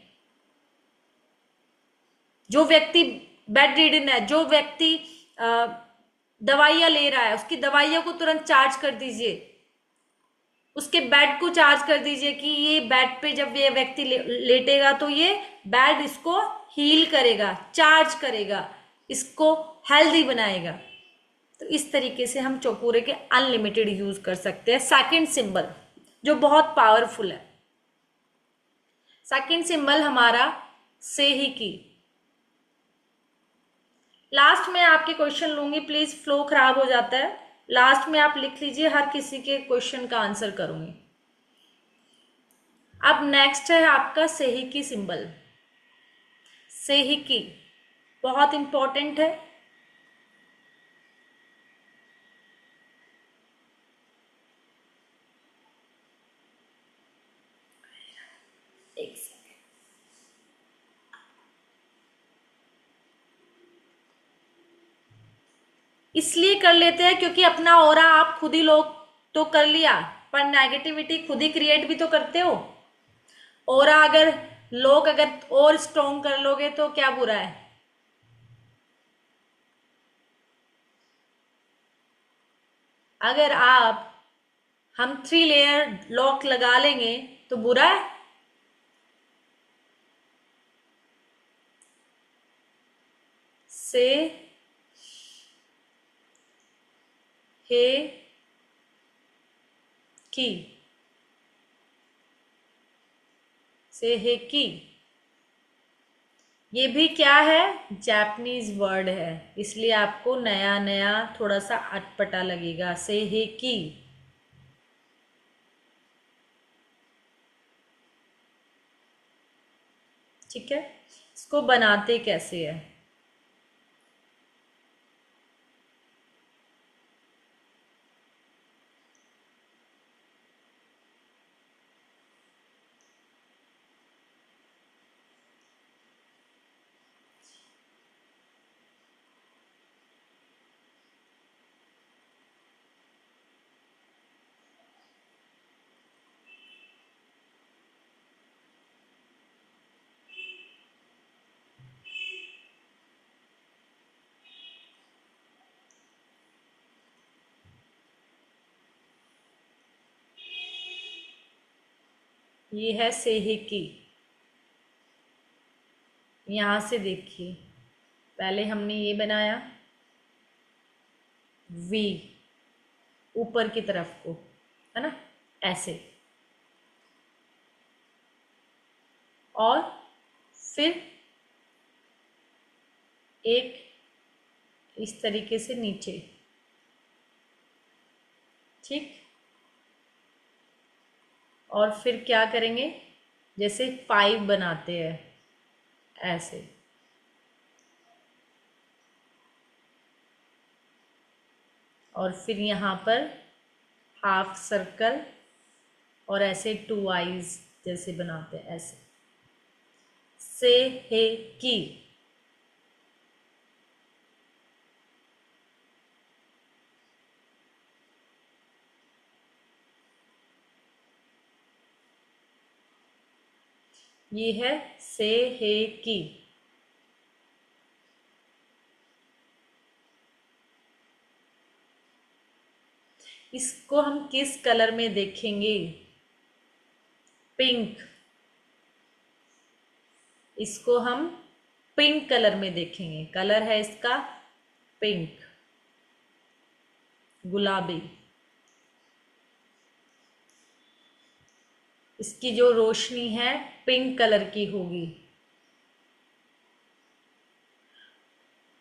जो व्यक्ति बेड रिडन है, जो व्यक्ति दवाइयां ले रहा है, उसकी दवाइयों को तुरंत चार्ज कर दीजिए, उसके बेड को चार्ज कर दीजिए कि ये बेड पे जब ये व्यक्ति लेटेगा तो ये बेड इसको हील करेगा, चार्ज करेगा, इसको हेल्दी बनाएगा। तो इस तरीके से हम चौकुरे के अनलिमिटेड यूज कर सकते हैं। सेकंड सिंबल जो बहुत पावरफुल है, सेकंड सिंबल हमारा से ही की। लास्ट में आपके क्वेश्चन लूंगी, प्लीज फ्लो खराब हो जाता है। लास्ट में आप लिख लीजिए, हर किसी के क्वेश्चन का आंसर करूंगी। अब नेक्स्ट है आपका सेही की सिंबल, सेही की। बहुत इंपॉर्टेंट है। एक सेकंड। इसलिए कर लेते हैं क्योंकि अपना ऑरा आप खुद ही लोग तो कर लिया, पर नेगेटिविटी खुद ही क्रिएट भी तो करते हो। ऑरा अगर लोग अगर और स्ट्रॉन्ग कर लोगे तो क्या बुरा है। अगर आप हम 3 लेयर लॉक लगा लेंगे तो बुरा है। से हे की, से हे की, ये भी क्या है, जापानीज वर्ड है, इसलिए आपको नया नया थोड़ा सा अटपटा लगेगा। से हे की, ठीक है। इसको बनाते कैसे है। ये है से हे की। यहां से देखिए, पहले हमने ये बनाया वी, ऊपर की तरफ को, है ना, ऐसे, और फिर एक इस तरीके से नीचे, ठीक। और फिर क्या करेंगे, जैसे 5 बनाते हैं ऐसे, और फिर यहाँ पर हाफ सर्कल, और ऐसे 2 आईज जैसे बनाते हैं ऐसे। से हे की, ये है से हे की। इसको हम किस कलर में देखेंगे, पिंक। इसको हम पिंक कलर में देखेंगे, कलर है इसका पिंक, गुलाबी। इसकी जो रोशनी है पिंक कलर की होगी।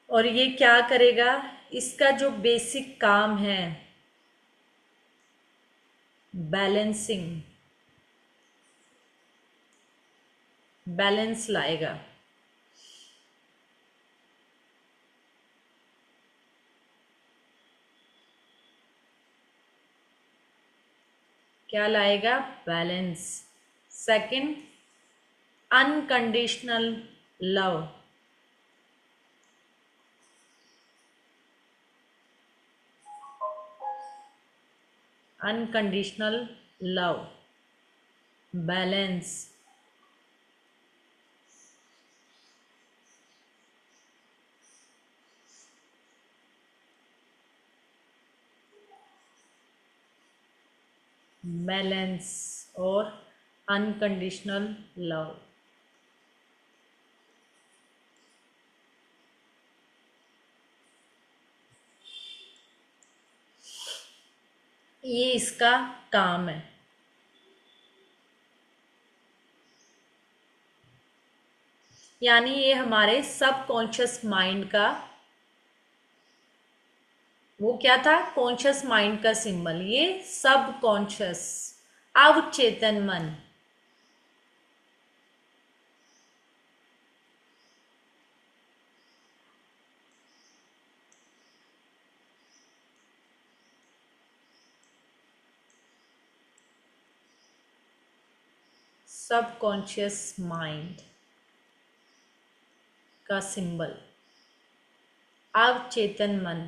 और ये क्या करेगा, इसका जो बेसिक काम है बैलेंसिंग, बैलेंस लाएगा। क्या लाएगा, balance. Second, unconditional love. Unconditional love, balance. Balance और अनकंडीशनल लव, ये इसका काम है। यानी ये हमारे सबकॉन्शियस माइंड का, वो क्या था, कॉन्शियस माइंड का सिंबल, ये सबकॉन्शियस, अवचेतन मन। सबकॉन्शियस माइंड का सिंबल अवचेतन मन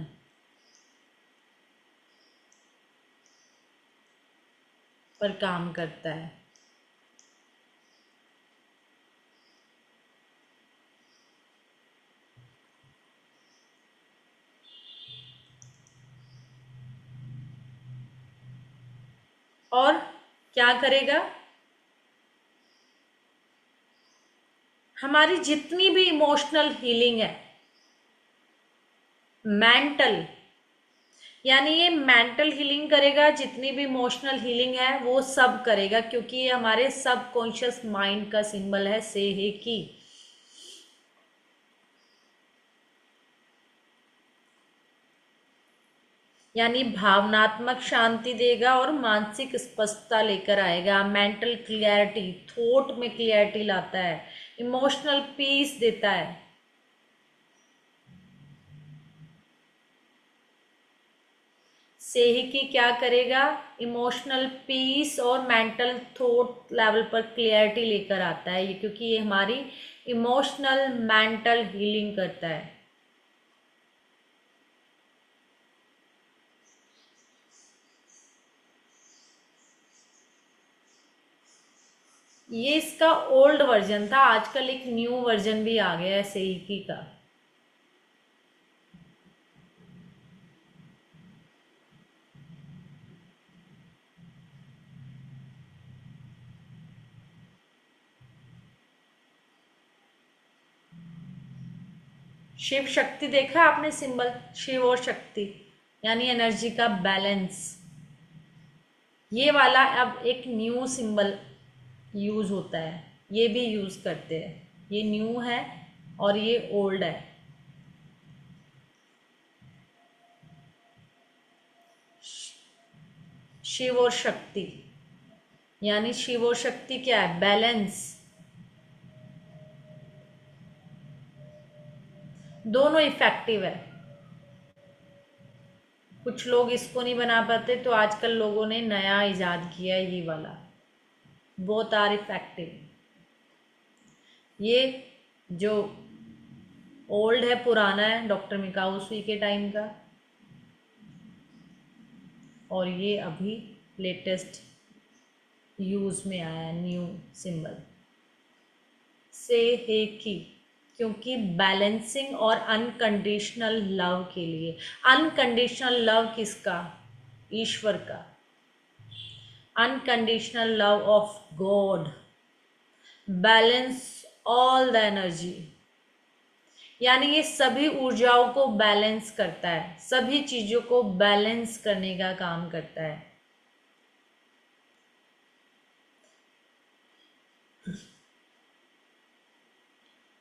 पर काम करता है। और क्या करेगा? हमारी जितनी भी इमोशनल हीलिंग है, मेंटल, यानी ये मेंटल हीलिंग करेगा, जितनी भी इमोशनल हीलिंग है वो सब करेगा, क्योंकि ये हमारे सबकॉन्शियस माइंड का सिंबल है सेहे की। यानी भावनात्मक शांति देगा और मानसिक स्पष्टता लेकर आएगा, मेंटल क्लियरिटी, थॉट में क्लियरिटी लाता है, इमोशनल पीस देता है। सेहिकी क्या करेगा? इमोशनल पीस और मेंटल थॉट लेवल पर क्लियरिटी लेकर आता है, ये क्योंकि ये हमारी इमोशनल मेंटल हीलिंग करता है। ये इसका ओल्ड वर्जन था, आजकल एक न्यू वर्जन भी आ गया है सेहिकी का। शिव शक्ति देखा आपने सिंबल? शिव और शक्ति यानी एनर्जी का बैलेंस। ये वाला अब एक न्यू सिंबल यूज होता है, ये भी यूज करते हैं। ये न्यू है और ये ओल्ड है। शिव और शक्ति, यानी शिव और शक्ति क्या है? बैलेंस। दोनों इफेक्टिव है। कुछ लोग इसको नहीं बना पाते, तो आजकल लोगों ने नया इजाद किया है ये वाला। Both are effective. ये जो ओल्ड है, पुराना है, डॉक्टर मिकाओ सुई के टाइम का, और ये अभी लेटेस्ट यूज में आया है न्यू सिंबल से हे की, क्योंकि बैलेंसिंग और अनकंडीशनल लव के लिए। अनकंडीशनल लव किसका? ईश्वर का। Unconditional love of God balance all the energy, यानी ये सभी ऊर्जाओं को बैलेंस करता है, सभी चीजों को बैलेंस करने का काम करता है।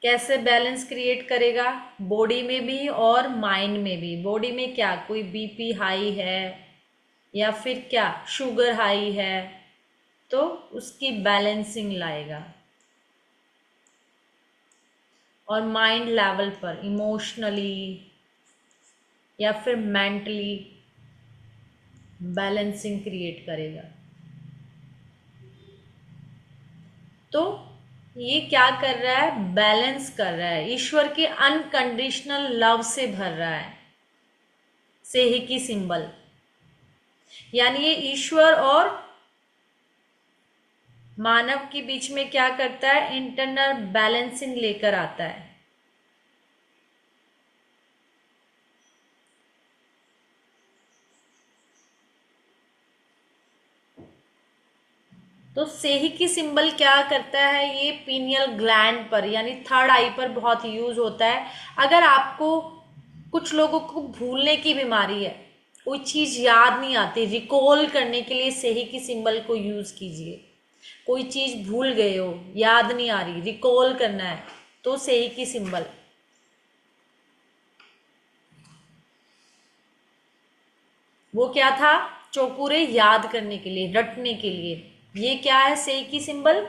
कैसे बैलेंस क्रिएट करेगा? बॉडी में भी और माइंड में भी। बॉडी में क्या, कोई बीपी हाई है या फिर क्या शुगर हाई है, तो उसकी बैलेंसिंग लाएगा। और माइंड लेवल पर इमोशनली या फिर मेंटली बैलेंसिंग क्रिएट करेगा। तो ये क्या कर रहा है? बैलेंस कर रहा है, ईश्वर के अनकंडीशनल लव से भर रहा है सेही की सिंबल। यानी ये ईश्वर और मानव के बीच में क्या करता है? इंटरनल बैलेंसिंग लेकर आता है। तो सेही की सिंबल क्या करता है? ये पीनियल ग्लैंड पर यानी थर्ड आई पर बहुत यूज होता है। अगर आपको, कुछ लोगों को भूलने की बीमारी है, कोई चीज याद नहीं आती, रिकॉल करने के लिए सेही की सिंबल को यूज कीजिए। कोई चीज भूल गए हो, याद नहीं आ रही, रिकॉल करना है, तो सेही की सिंबल। वो क्या था? चौपूरे याद करने के लिए, रटने के लिए। ये क्या है? सेही की सिंबल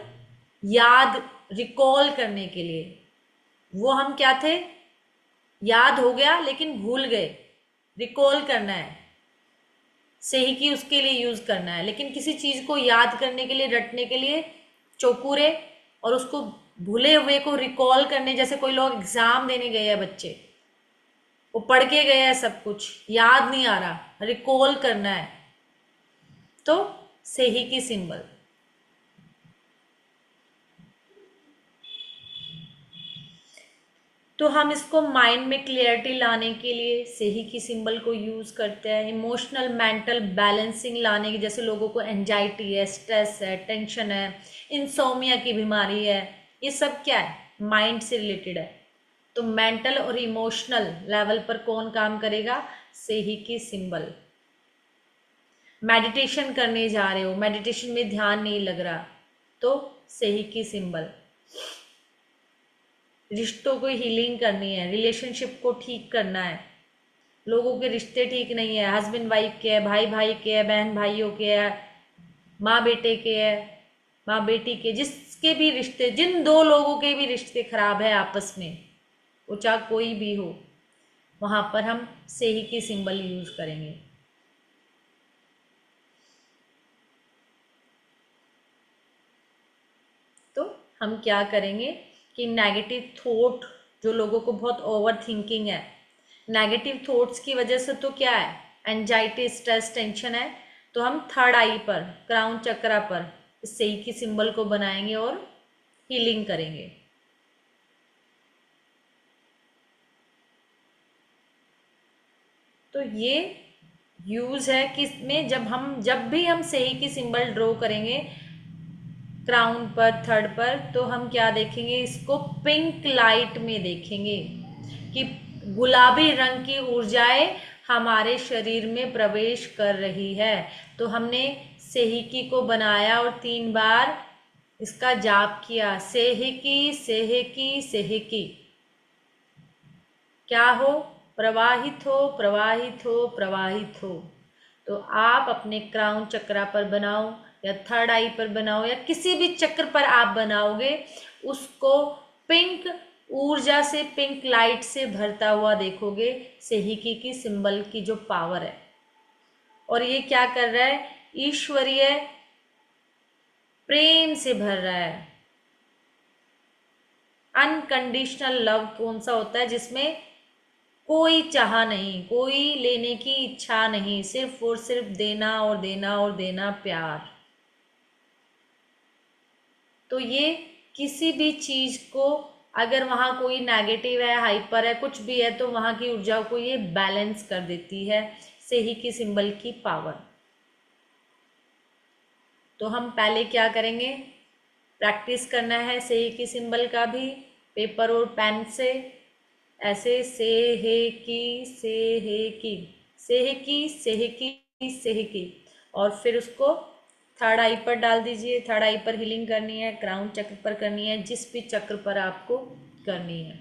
याद, रिकॉल करने के लिए। वो हम क्या थे? याद हो गया लेकिन भूल गए, रिकॉल करना है, सेही की उसके लिए यूज करना है। लेकिन किसी चीज को याद करने के लिए, रटने के लिए चौकुरे, और उसको भूले हुए को रिकॉल करने, जैसे कोई लोग एग्जाम देने गए हैं बच्चे, वो पढ़ के गए हैं, सब कुछ याद नहीं आ रहा, रिकॉल करना है, तो सेही की सिंबल। तो हम इसको माइंड में क्लियरिटी लाने के लिए सेही की सिंबल को यूज करते हैं। इमोशनल मेंटल बैलेंसिंग लाने की, जैसे लोगों को एंजाइटी है, स्ट्रेस है, टेंशन है, इंसोमिया की बीमारी है, ये सब क्या है, माइंड से रिलेटेड है। तो मेंटल और इमोशनल लेवल पर कौन काम करेगा, सेही की सिंबल। मेडिटेशन करने जा रहे हो, मेडिटेशन में ध्यान नहीं लग रहा, तो सेही की सिंबल। रिश्तों को हीलिंग करनी है, रिलेशनशिप को ठीक करना है, लोगों के रिश्ते ठीक नहीं है, हस्बैंड वाइफ के है, भाई भाई के है, बहन भाइयों के है, माँ बेटे के है, माँ बेटी के, जिसके भी रिश्ते, जिन दो लोगों के भी रिश्ते खराब है आपस में, वो चाहे कोई भी हो, वहां पर हम सेही की सिंबल यूज करेंगे। तो हम क्या करेंगे कि नेगेटिव थॉट, जो लोगों को बहुत ओवर थिंकिंग है, नेगेटिव थॉट्स की वजह से तो क्या है, एंजाइटी, स्ट्रेस, टेंशन है, तो हम थर्ड आई पर, क्राउन चक्रा पर इस सेही की सिंबल को बनाएंगे और हीलिंग करेंगे। तो ये यूज है किसमें, जब भी हम सेही की सिंबल ड्रॉ करेंगे क्राउन पर, थर्ड पर, तो हम क्या देखेंगे, इसको पिंक लाइट में देखेंगे कि गुलाबी रंग की ऊर्जाएं हमारे शरीर में प्रवेश कर रही है। तो हमने सेहिकी को बनाया और 3 बार इसका जाप किया, सेहिकी सेहिकी सेहिकी, क्या हो, प्रवाहित हो प्रवाहित हो प्रवाहित हो। तो आप अपने क्राउन चक्रा पर बनाओ या थर्ड आई पर बनाओ या किसी भी चक्र पर आप बनाओगे, उसको पिंक ऊर्जा से, पिंक लाइट से भरता हुआ देखोगे, सेहिकी की सिंबल की जो पावर है। और ये क्या कर रहा है, ईश्वरीय प्रेम से भर रहा है। अनकंडीशनल लव कौन सा होता है, जिसमें कोई चाह नहीं, कोई लेने की इच्छा नहीं, सिर्फ और सिर्फ देना और देना और देना, प्यार। तो ये किसी भी चीज को, अगर वहां कोई नेगेटिव है, हाइपर है, कुछ भी है, तो वहां की ऊर्जा को ये बैलेंस कर देती है, सेही की सिंबल की पावर। तो हम पहले क्या करेंगे, प्रैक्टिस करना है सेही की सिंबल का भी, पेपर और पेन से, ऐसे से हे की से हे की से हे की से हे की से हे की, और फिर उसको थर्ड आई पर डाल दीजिए। थर्ड आई पर हीलिंग करनी है, क्राउन चक्र पर करनी है, जिस भी चक्र पर आपको करनी है।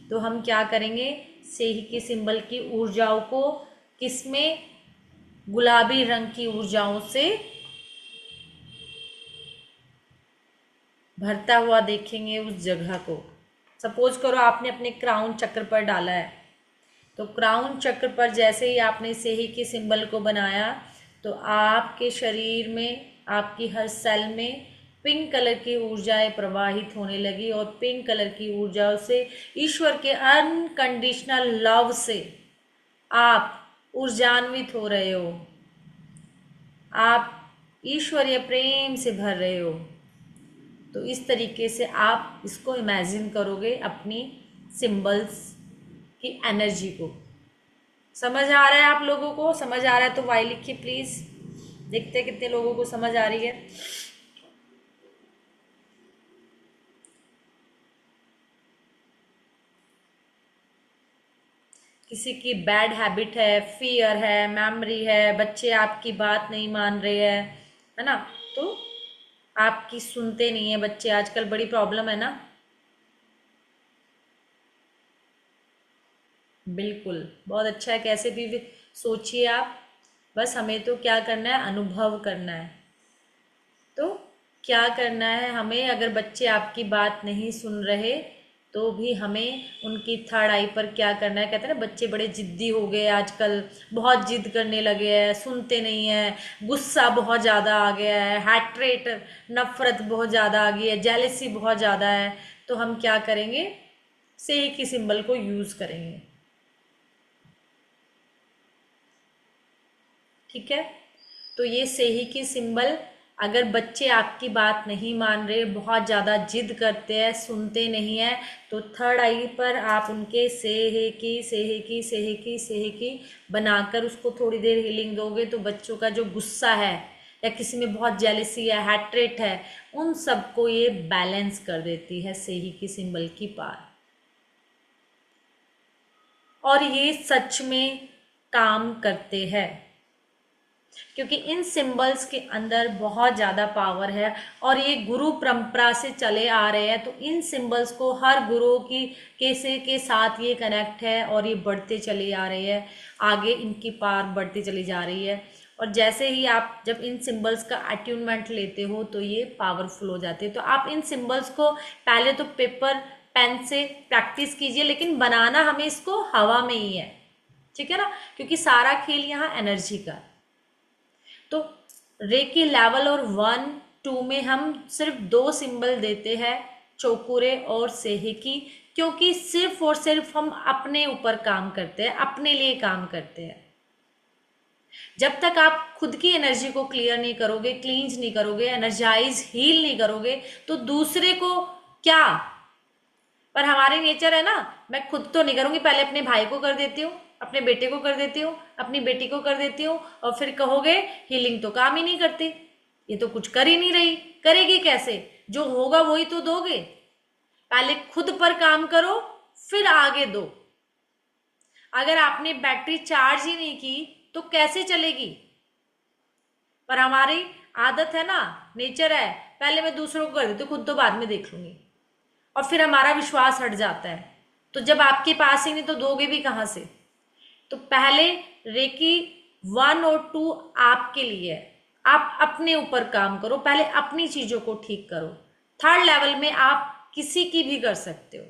तो हम क्या करेंगे, सेही की सिंबल की ऊर्जाओं को किसमें, गुलाबी रंग की ऊर्जाओं से भरता हुआ देखेंगे उस जगह को। सपोज करो आपने अपने क्राउन चक्र पर डाला है, तो क्राउन चक्र पर जैसे ही आपने सेही के सिंबल को बनाया, तो आपके शरीर में, आपकी हर सेल में पिंक कलर की ऊर्जाएं प्रवाहित होने लगी, और पिंक कलर की ऊर्जाओं से, ईश्वर के अनकंडीशनल लव से आप ऊर्जान्वित हो रहे हो, आप ईश्वरीय प्रेम से भर रहे हो। तो इस तरीके से आप इसको इमेजिन करोगे, अपनी सिंबल्स की एनर्जी को। समझ आ रहा है आप लोगों को, समझ आ रहा है तो वाई लिखिए प्लीज, देखते कितने लोगों को समझ आ रही है। किसी की बैड हैबिट है, फियर है, मेमोरी है, बच्चे आपकी बात नहीं मान रहे हैं, है ना, तो आपकी सुनते नहीं है बच्चे, आजकल बड़ी प्रॉब्लम है ना। बिल्कुल, बहुत अच्छा है, कैसे भी सोचिए आप, बस हमें तो क्या करना है, अनुभव करना है। तो क्या करना है हमें, अगर बच्चे आपकी बात नहीं सुन रहे, तो भी हमें उनकी थर्ड आई पर क्या करना है। कहते हैं ना बच्चे बड़े जिद्दी हो गए आजकल, बहुत जिद करने लगे हैं, सुनते नहीं हैं, गुस्सा बहुत ज़्यादा आ गया है, हार्ट रेट, नफरत बहुत ज़्यादा आ गई है, जेलेसी बहुत ज़्यादा है। तो हम क्या करेंगे, से की सिंबल को यूज़ करेंगे। ठीक है, तो ये सेही की सिंबल, अगर बच्चे आपकी बात नहीं मान रहे, बहुत ज़्यादा जिद करते हैं, सुनते नहीं हैं, तो थर्ड आई पर आप उनके सेहे की सेहे की सेहे की सेहे की बनाकर उसको थोड़ी देर हीलिंग दोगे, तो बच्चों का जो गुस्सा है या किसी में बहुत जेलिसी है, हैट्रेट है, उन सबको ये बैलेंस कर देती है सेही की सिंबल की पार। और ये सच में काम करते हैं, क्योंकि इन सिंबल्स के अंदर बहुत ज़्यादा पावर है और ये गुरु परंपरा से चले आ रहे हैं। तो इन सिंबल्स को हर गुरु की कैसे के साथ ये कनेक्ट है और ये बढ़ते चले आ रहे हैं, आगे इनकी पावर बढ़ती चली जा रही है। और जैसे ही आप जब इन सिंबल्स का अट्यूनमेंट लेते हो तो ये पावरफुल हो जाते हैं। तो आप इन सिंबल्स को पहले तो पेपर पेन से प्रैक्टिस कीजिए, लेकिन बनाना हमें इसको हवा में ही है, ठीक है ना, क्योंकि सारा खेल यहाँ एनर्जी का है। तो रेकी लेवल और 1 2 में हम सिर्फ 2 सिंबल देते हैं, चोकुरे और सेहेकी, क्योंकि सिर्फ और सिर्फ हम अपने ऊपर काम करते हैं, अपने लिए काम करते हैं। जब तक आप खुद की एनर्जी को क्लियर नहीं करोगे, क्लींस नहीं करोगे, एनर्जाइज हील नहीं करोगे, तो दूसरे को क्या। पर हमारे नेचर है ना, मैं खुद तो नहीं करूंगी, पहले अपने भाई को कर देती हूँ, अपने बेटे को कर देती हूँ, अपनी बेटी को कर देती हूँ, और फिर कहोगे हीलिंग तो काम ही नहीं करती, ये तो कुछ कर ही नहीं रही। करेगी कैसे, जो होगा वही तो दोगे। पहले खुद पर काम करो, फिर आगे दो। अगर आपने बैटरी चार्ज ही नहीं की तो कैसे चलेगी। पर हमारी आदत है ना, नेचर है, पहले मैं दूसरों को कर देती हूँ, खुद तो बाद में देख लूंगी, और फिर हमारा विश्वास हट जाता है। तो जब आपके पास ही नहीं तो दोगे भी कहां से। तो पहले रेकी 1 और 2 आपके लिए है, आप अपने ऊपर काम करो, पहले अपनी चीजों को ठीक करो। थर्ड लेवल में आप किसी की भी कर सकते हो,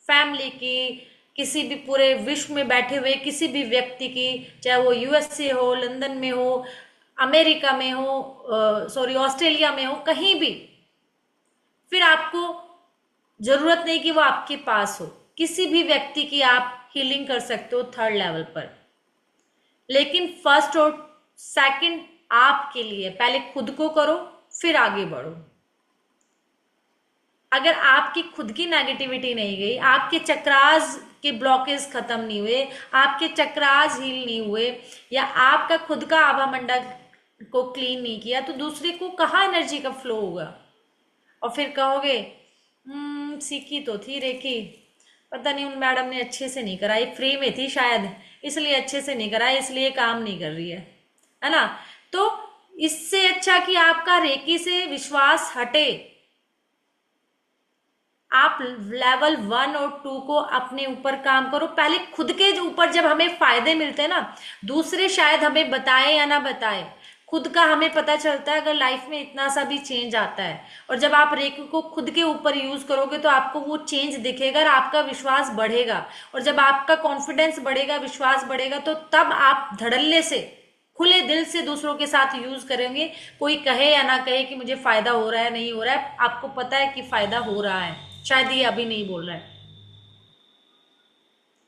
फैमिली की, किसी भी पूरे विश्व में बैठे हुए किसी भी व्यक्ति की, चाहे वो यूएसए हो, लंदन में हो, अमेरिका में हो, सॉरी ऑस्ट्रेलिया में हो, कहीं भी। फिर आपको जरूरत नहीं कि वो आपके पास हो, किसी भी व्यक्ति की आप हीलिंग कर सकते हो थर्ड लेवल पर। लेकिन फर्स्ट और सेकंड आपके लिए, पहले खुद को करो फिर आगे बढ़ो। अगर आपकी खुद की नेगेटिविटी नहीं गई, आपके चक्रास के ब्लॉकेज खत्म नहीं हुए, आपके चक्रास हील नहीं हुए, या आपका खुद का आभा मंडल को क्लीन नहीं किया, तो दूसरे को कहाँ एनर्जी का फ्लो होगा। और फिर कहोगे सीखी तो थी रेकी, पता नहीं उन मैडम ने अच्छे से नहीं कराई, फ्री में थी शायद इसलिए अच्छे से नहीं कराई, इसलिए काम नहीं कर रही है ना। तो इससे अच्छा कि आपका रेकी से विश्वास हटे, आप लेवल 1 और 2 को अपने ऊपर काम करो। पहले खुद के ऊपर जब हमें फायदे मिलते हैं ना, दूसरे शायद हमें बताए या ना बताए, खुद का हमें पता चलता है अगर लाइफ में इतना सा भी चेंज आता है। और जब आप रेकी को खुद के ऊपर यूज करोगे तो आपको वो चेंज दिखेगा और आपका विश्वास बढ़ेगा। और जब आपका कॉन्फिडेंस बढ़ेगा, विश्वास बढ़ेगा, तो तब आप धड़ल्ले से, खुले दिल से दूसरों के साथ यूज करेंगे। कोई कहे या ना कहे कि मुझे फायदा हो रहा है नहीं हो रहा है, आपको पता है कि फायदा हो रहा है, शायद ये अभी नहीं बोल रहा है।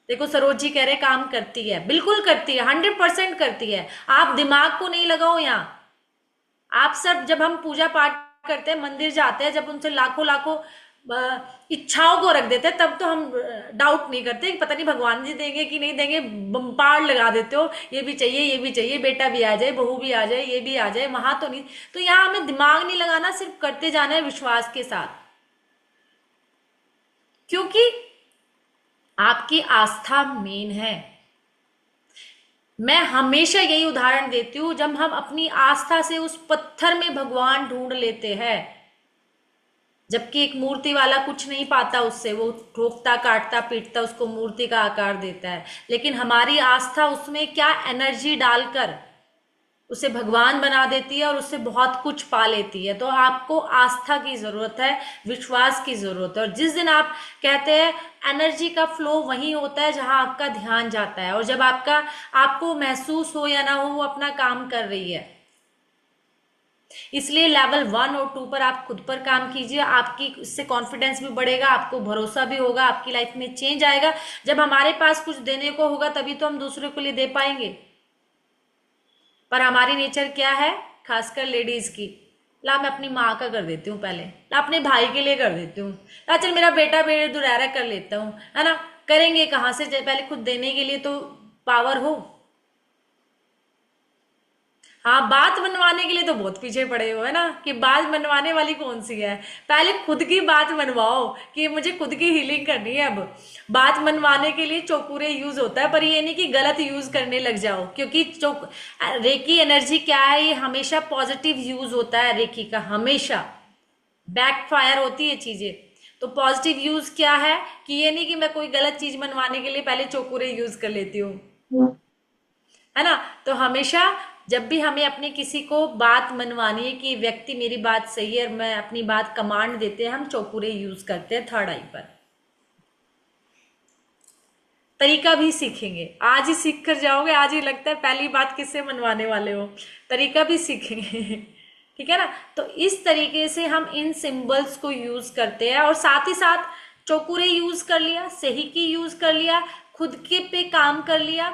देखो सरोज जी कह रहे काम करती है, बिल्कुल करती है, 100% करती है। आप दिमाग को नहीं लगाओ यहाँ। आप सब जब हम पूजा पाठ करते हैं, मंदिर जाते हैं, जब उनसे लाखों लाखों इच्छाओं को रख देते हैं, तब तो हम डाउट नहीं करते पता नहीं भगवान जी देंगे कि नहीं देंगे। बम्पार लगा देते हो, ये भी चाहिए, ये भी चाहिए, बेटा भी आ जाए, बहू भी आ जाए, ये भी आ जाए, वहां तो नहीं। तो यहाँ हमें दिमाग नहीं लगाना, सिर्फ करते जाना है विश्वास के साथ, क्योंकि आपकी आस्था मेन है। मैं हमेशा यही उदाहरण देती हूं, जब हम अपनी आस्था से उस पत्थर में भगवान ढूंढ लेते हैं, जबकि एक मूर्ति वाला कुछ नहीं पाता उससे, वो ठोकता काटता पीटता उसको मूर्ति का आकार देता है। लेकिन हमारी आस्था उसमें क्या एनर्जी डालकर उसे भगवान बना देती है और उससे बहुत कुछ पा लेती है। तो आपको आस्था की जरूरत है, विश्वास की जरूरत है। और जिस दिन आप कहते हैं, एनर्जी का फ्लो वहीं होता है जहां आपका ध्यान जाता है, और जब आपको महसूस हो या ना हो वो अपना काम कर रही है। इसलिए लेवल 1 और 2 पर आप खुद पर काम कीजिए, आपकी इससे कॉन्फिडेंस भी बढ़ेगा, आपको भरोसा भी होगा, आपकी लाइफ में चेंज आएगा। जब हमारे पास कुछ देने को होगा तभी तो हम दूसरे को लिए दे पाएंगे। पर हमारी नेचर क्या है, खासकर लेडीज की, ला मैं अपनी माँ का कर देती हूँ पहले, ला अपने भाई के लिए कर देती हूँ, ला चल मेरा बेटा मेरे दुरारा कर लेता हूँ, है ना। करेंगे कहाँ से, पहले खुद देने के लिए तो पावर हो। हाँ, बात मनवाने के लिए तो बहुत पीछे पड़े हो, है ना, कि बात मनवाने वाली कौन सी है। पहले खुद की बात मनवाओ कि मुझे खुद की हीलिंग करनी है। अब बात मनवाने के लिए चौपूरे यूज होता है, पर ये नहीं कि गलत यूज करने लग जाओ, क्योंकि चौक रेकी एनर्जी क्या है, ये हमेशा पॉजिटिव यूज होता है रेकी का, हमेशा बैकफायर होती है चीजें। तो पॉजिटिव यूज क्या है, कि ये नहीं कि मैं कोई गलत चीज मनवाने के लिए पहले चौपूरे यूज कर लेती हूँ, है ना। तो हमेशा जब भी हमें अपने किसी को बात मनवानी है कि व्यक्ति मेरी बात सही है और मैं अपनी बात कमांड देते हैं, हम चौपुरे यूज करते हैं थर्ड आई पर। तरीका भी सीखेंगे, आज ही सीख कर जाओगे, आज ही लगता है पहली बात किससे मनवाने वाले हो, तरीका भी सीखेंगे। ठीक है ना। तो इस तरीके से हम इन सिंबल्स को यूज करते हैं, और साथ ही साथ चौकुरे यूज कर लिया, सही की यूज कर लिया, खुद के पे काम कर लिया।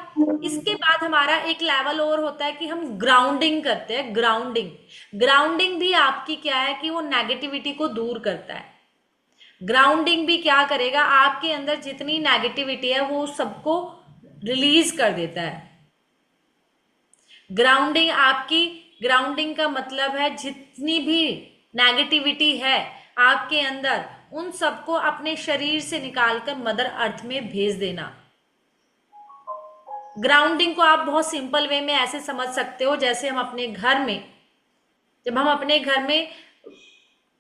इसके बाद हमारा एक लेवल और होता है कि हम ग्राउंडिंग करते हैं। ग्राउंडिंग, ग्राउंडिंग भी आपकी क्या है कि वो नेगेटिविटी को दूर करता है। ग्राउंडिंग भी क्या करेगा, आपके अंदर जितनी नेगेटिविटी है वो सबको रिलीज कर देता है। ग्राउंडिंग आपकी, ग्राउंडिंग का मतलब है जितनी भी नेगेटिविटी है आपके अंदर, उन सबको अपने शरीर से निकालकर मदर अर्थ में भेज देना। ग्राउंडिंग को आप बहुत सिंपल वे में ऐसे समझ सकते हो, जैसे हम अपने घर में, जब हम अपने घर में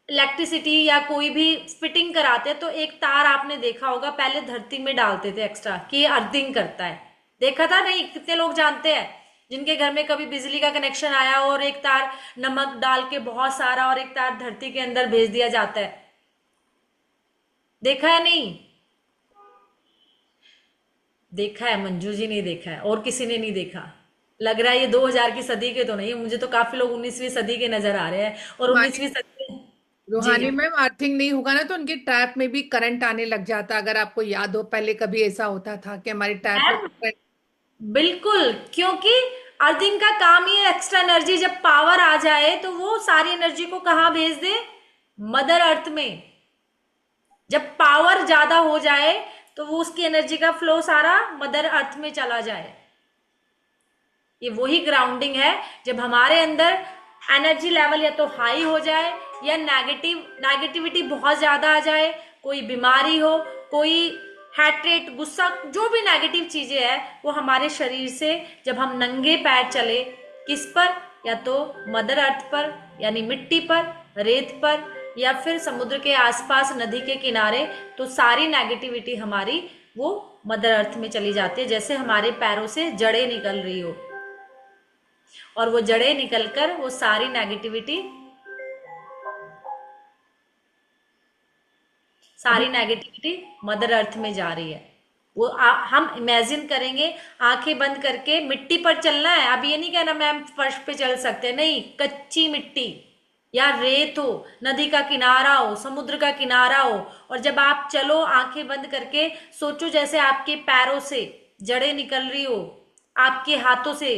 इलेक्ट्रिसिटी या कोई भी फिटिंग कराते हैं, तो एक तार आपने देखा होगा पहले धरती में डालते थे एक्स्ट्रा, कि ये अर्थिंग करता है। देखा था नहीं, कितने लोग जानते हैं जिनके घर में कभी बिजली का कनेक्शन आया और एक तार नमक डाल के बहुत सारा और एक तार धरती के अंदर भेज दिया जाता है, देखा है नहीं? देखा है, मंजू जी ने देखा है, और किसी ने नहीं देखा। लग रहा है ये 2000 की सदी के तो नहीं, मुझे तो काफी लोग 19वीं सदी के नजर आ रहे हैं, और रूहानी 19वीं सदी। जी। रूहानी मैम, अर्थिंग नहीं होगा ना तो उनके टैप में भी करंट आने लग जाता। अगर आपको याद हो, पहले कभी ऐसा होता था कि हमारे टैप में मैम बिल्कुल, क्योंकि अर्थिंग का काम ही है एक्स्ट्रा एनर्जी, जब पावर आ जाए तो वो सारी एनर्जी को कहाँ भेज दे, मदर अर्थ में। जब पावर ज्यादा हो जाए तो वो उसकी एनर्जी का फ्लो सारा मदर अर्थ में चला जाए। ये वही ग्राउंडिंग है, जब हमारे अंदर एनर्जी लेवल या तो हाई हो जाए या नेगेटिविटी बहुत ज्यादा आ जाए, कोई बीमारी हो, कोई हार्ट रेट, गुस्सा, जो भी नेगेटिव चीजें है वो हमारे शरीर से, जब हम नंगे पैर चले किस पर, या तो मदर अर्थ पर यानी मिट्टी पर, रेत पर, या फिर समुद्र के आसपास नदी के किनारे, तो सारी नेगेटिविटी हमारी वो मदर अर्थ में चली जाती है। जैसे हमारे पैरों से जड़ें निकल रही हो, और वो जड़ें निकलकर वो सारी नेगेटिविटी मदर अर्थ में जा रही है। वो हम इमेजिन करेंगे, आंखें बंद करके मिट्टी पर चलना है। अब ये नहीं कहना मैम फर्श पे चल सकते हैं, नहीं, कच्ची मिट्टी या रेत हो, नदी का किनारा हो, समुद्र का किनारा हो, और जब आप चलो आंखें बंद करके, सोचो जैसे आपके पैरों से जड़ें निकल रही हो, आपके हाथों से,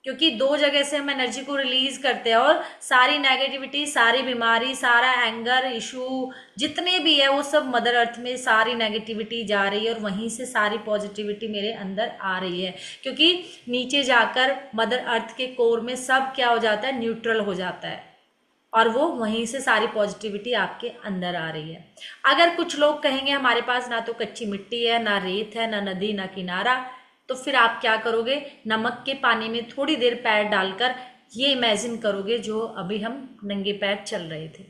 क्योंकि दो जगह से हम एनर्जी को रिलीज करते हैं, और सारी नेगेटिविटी, सारी बीमारी, सारा एंगर इशू जितने भी है वो सब मदर अर्थ में सारी नेगेटिविटी जा रही है, और वहीं से सारी पॉजिटिविटी मेरे अंदर आ रही है। क्योंकि नीचे जाकर मदर अर्थ के कोर में सब क्या हो जाता है, न्यूट्रल हो जाता है, और वो वहीं से सारी पॉजिटिविटी आपके अंदर आ रही है। अगर कुछ लोग कहेंगे हमारे पास ना तो कच्ची मिट्टी है, ना रेत है, ना नदी, ना किनारा, तो फिर आप क्या करोगे, नमक के पानी में थोड़ी देर पैर डालकर ये इमेजिन करोगे जो अभी हम नंगे पैर चल रहे थे।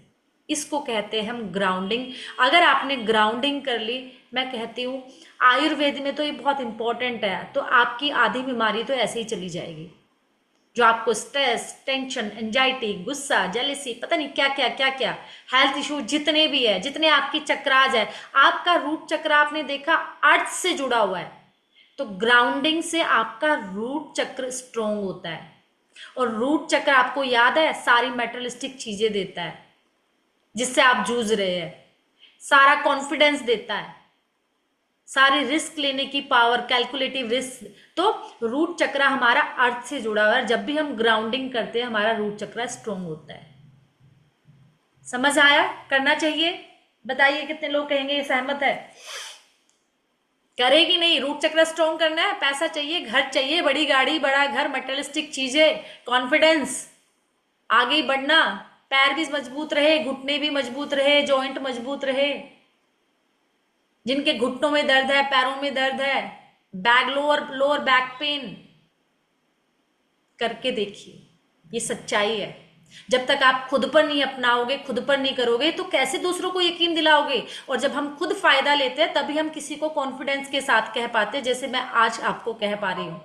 इसको कहते हैं हम ग्राउंडिंग। अगर आपने ग्राउंडिंग कर ली, मैं कहती हूँ आयुर्वेद में तो ये बहुत इंपॉर्टेंट है, तो आपकी आधी बीमारी तो ऐसे ही चली जाएगी। जो आपको स्ट्रेस, टेंशन, एंजाइटी, गुस्सा, जेलिसी, पता नहीं क्या क्या क्या क्या, हेल्थ इशू जितने भी है, जितने आपकी चक्रास है, आपका रूट चक्र आपने देखा अर्थ से जुड़ा हुआ है। तो ग्राउंडिंग से आपका रूट चक्र स्ट्रोंग होता है। और रूट चक्र आपको याद है सारी मेटेरियलिस्टिक चीजें देता है जिससे आप जूझ रहे हैं, सारा कॉन्फिडेंस देता है, सारी रिस्क लेने की पावर, कैलकुलेटिव रिस्क। तो रूट चक्र हमारा अर्थ से जुड़ा हुआ है। जब भी हम ग्राउंडिंग करते हैं हमारा रूट चक्र स्ट्रोंग होता है। समझ आया? करना चाहिए? बताइए कितने लोग कहेंगे ये सहमत है? करेगी नहीं? रूट चक्र स्ट्रोंग करना है, पैसा चाहिए, घर चाहिए, बड़ी गाड़ी, बड़ा घर, मटेरियलिस्टिक चीजें, कॉन्फिडेंस, आगे बढ़ना, पैर भी मजबूत रहे, घुटने भी मजबूत रहे, जॉइंट मजबूत रहे। जिनके घुटनों में दर्द है, पैरों में दर्द है, back, lower lower back pain, करके देखिए, ये सच्चाई है। जब तक आप खुद पर नहीं अपनाओगे, खुद पर नहीं करोगे, तो कैसे दूसरों को यकीन दिलाओगे? और जब हम खुद फायदा लेते हैं तभी हम किसी को कॉन्फिडेंस के साथ कह पाते हैं, जैसे मैं आज आपको कह पा रही हूं।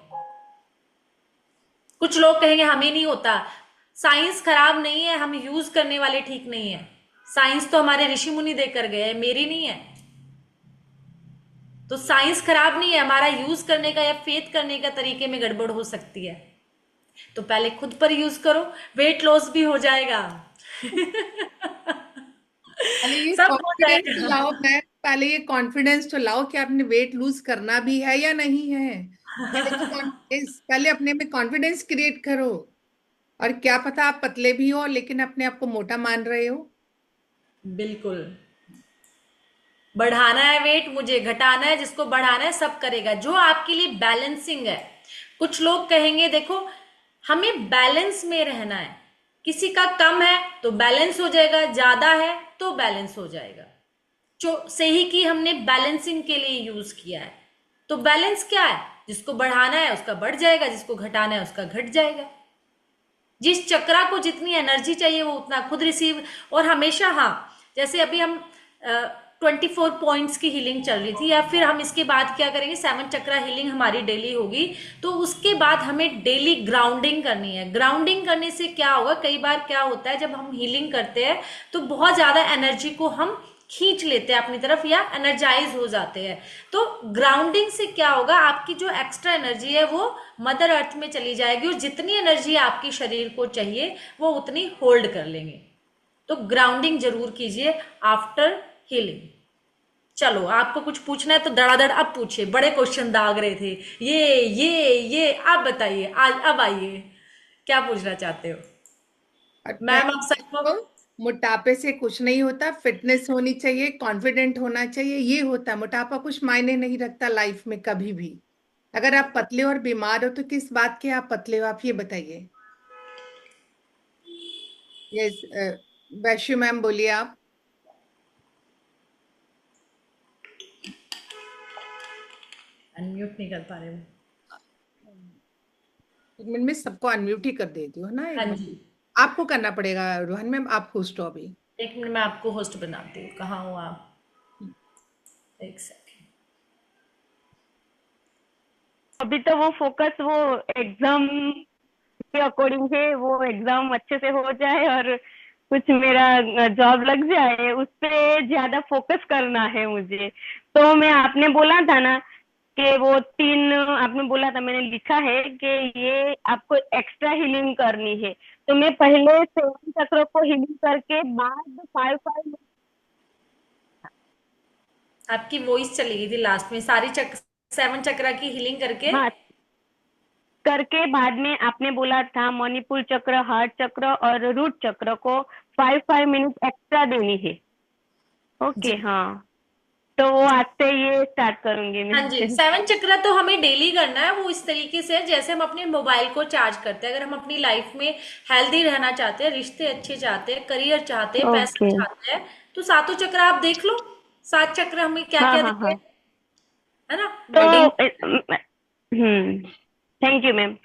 कुछ लोग कहेंगे हमें नहीं होता। साइंस खराब नहीं है, हम यूज करने वाले ठीक नहीं है। साइंस तो हमारे ऋषि मुनि देकर गए हैं, मेरी नहीं है। तो साइंस खराब नहीं है, हमारा यूज करने का या फेथ करने का तरीके में गड़बड़ हो सकती है। तो पहले खुद पर यूज करो, वेट लॉस भी हो जाएगा। पहले ये सब हो कॉन्फिडेंस तो जाएगा। लाओ मैम, पहले ये कॉन्फिडेंस तो लाओ कि आपने वेट लूज करना भी है या नहीं है। पहले तो कॉन्फिडेंस, पहले अपने में कॉन्फिडेंस क्रिएट करो। और क्या पता आप पतले भी हो लेकिन अपने आप को मोटा मान रहे हो। बिल्कुल। बढ़ाना है वेट, मुझे घटाना है, जिसको बढ़ाना है सब करेगा, जो आपके लिए बैलेंसिंग है। कुछ लोग कहेंगे देखो हमें बैलेंस में रहना है, किसी का कम है तो बैलेंस हो जाएगा, ज्यादा है तो बैलेंस हो जाएगा। जो सही की हमने बैलेंसिंग के लिए यूज किया है। तो बैलेंस क्या है? जिसको बढ़ाना है उसका बढ़ जाएगा, जिसको घटाना है उसका घट जाएगा। जिस चक्रा को जितनी एनर्जी चाहिए वो उतना खुद रिसीव। और हमेशा, हाँ, जैसे अभी हम 24 पॉइंट्स की हीलिंग चल रही थी, या फिर हम इसके बाद क्या करेंगे, 7 चक्रा हीलिंग हमारी डेली होगी। तो उसके बाद हमें डेली ग्राउंडिंग करनी है। ग्राउंडिंग करने से क्या होगा, कई बार क्या होता है जब हम हीलिंग करते हैं तो बहुत ज्यादा एनर्जी को हम खींच लेते हैं अपनी तरफ या एनर्जाइज हो जाते हैं। तो ग्राउंडिंग से क्या होगा, आपकी जो एक्स्ट्रा एनर्जी है वो मदर अर्थ में चली जाएगी, और जितनी एनर्जी आपकी शरीर को चाहिए वो उतनी होल्ड कर लेंगे। तो ग्राउंडिंग जरूर कीजिए आफ्टर हीलिंग। चलो, आपको कुछ पूछना है तो धड़ाधड़ अब पूछिए, बड़े क्वेश्चन दाग रहे थे। ये आप बताइए, आज अब आइए, क्या पूछना चाहते हो? और मैम पहले आप सबको। तो मोटापे से कुछ नहीं होता, फिटनेस होनी चाहिए, कॉन्फिडेंट होना चाहिए, ये होता है। मोटापा कुछ मायने नहीं रखता लाइफ में कभी भी। अगर आप पतले और बीमार हो तो किस बात के आप पतले हो, आप ये बताइए। यस, वैश्यू मैम बोलिए आप। अनम्यूट नहीं कर पा रहे हो? 1 मिनट में सबको अनम्यूट ही कर देती हूँ ना, हाँ 1 मिनट। जी। आपको करना पड़ेगा रोहन मैम, आप होस्ट हो अभी। 1 मिनट में आपको होस्ट बनाती हूँ, कहाँ हो आप? एक सेकेंड। अभी तो वो फोकस वो एग्जाम के अकॉर्डिंग है, वो एग्जाम अच्छे से हो जाए और कुछ मेरा जॉब लग जाए, उस पे ज्यादा फोकस करना है मुझे। तो मैं, आपने बोला था ना कि वो 3 आपने बोला था, मैंने लिखा है कि ये आपको एक्स्ट्रा हीलिंग करनी है। तो मैं पहले 7 चक्रों को हीलिंग करके बाद 5 5 आपकी वॉइस चली गई थी लास्ट में, सारी 7 चक्रा की हीलिंग करके। हाँ करके बाद में आपने बोला था मणिपुर चक्र, हार्ट चक्र और रूट चक्र को 5 5 मिनट एक्स्ट्रा देनी है। ओके, जी। हाँ। तो वो आज से ये स्टार्ट करूंगी हाँ जी, मैं। 7 चक्रा तो हमें डेली करना है। वो इस तरीके से है जैसे हम अपने मोबाइल को चार्ज करते हैं। अगर हम अपनी लाइफ में हेल्दी रहना चाहते हैं, रिश्ते अच्छे चाहते हैं, करियर चाहते हैं, पैसा ओके। चाहते हैं, तो 7 चक्रा आप देख लो। 7 चक्र हमें क्या हाँ क्या हाँ देते हैं, हाँ। है ना? तो वेडिंग। Thank you ma'am.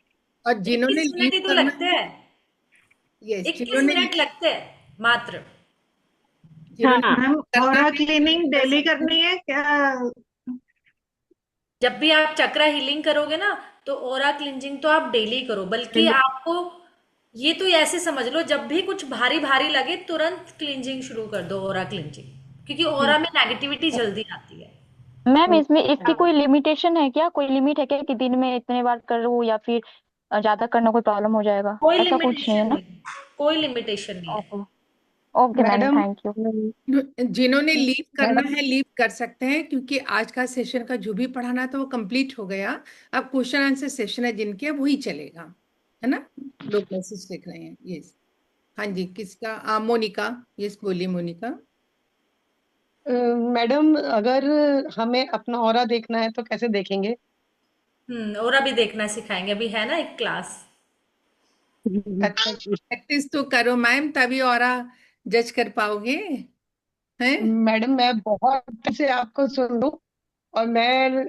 और जिन्होंने 21 मिनट लीव ही तो करना लगते है, हैं। यस, 21 मिनट लगते हैं मात्र। जिन्होंने हाँ मैम करना ऑरा है क्लीनिंग कर डेली सकते हैं। करनी है क्या? जब भी आप चक्रा हीलिंग करोगे ना, तो ओरा क्लिंजिंग तो आप डेली करो, बल्कि आपको ये तो ऐसे समझ लो, जब भी कुछ भारी भारी लगे तुरंत क्लिंजिंग शुरू कर दो, ओरा क्लिंजिंग, क्योंकि ओरा में नेगेटिविटी जल्दी आती है। मैम इसमें इसकी कोई लिमिटेशन है क्या, कोई लिमिट है क्या कि दिन में इतने बार करूँ या फिर ज्यादा करना कोई प्रॉब्लम हो जाएगा, कोई ऐसा कुछ नहीं है लिमिटेशन ना? नहीं, कोई लिमिटेशन नहीं है। Okay. Okay ma'am, madam, thank you. जिन्होंने लीव करना मैडम है लीव कर सकते हैं, क्योंकि आज का सेशन का जो भी पढ़ाना था वो कंप्लीट हो गया। अब क्वेश्चन आंसर सेशन है जिनके, अब वही चलेगा, है ना? लोग मैसेज लिख रहे हैं। यस, हाँ जी, किसका? मोनिका। यस, बोलिए मोनिका। मैडम, अगर हमें अपना ऑरा देखना है तो कैसे देखेंगे? ओरा भी देखना सिखाएंगे, अभी है ना एक क्लास। अच्छा जी। प्रैक्टिस तो करो मैम, तभी और जज कर पाओगे, हैं? मैडम, मैं बहुत दिन से आपको सुन रहा हूँ और मैं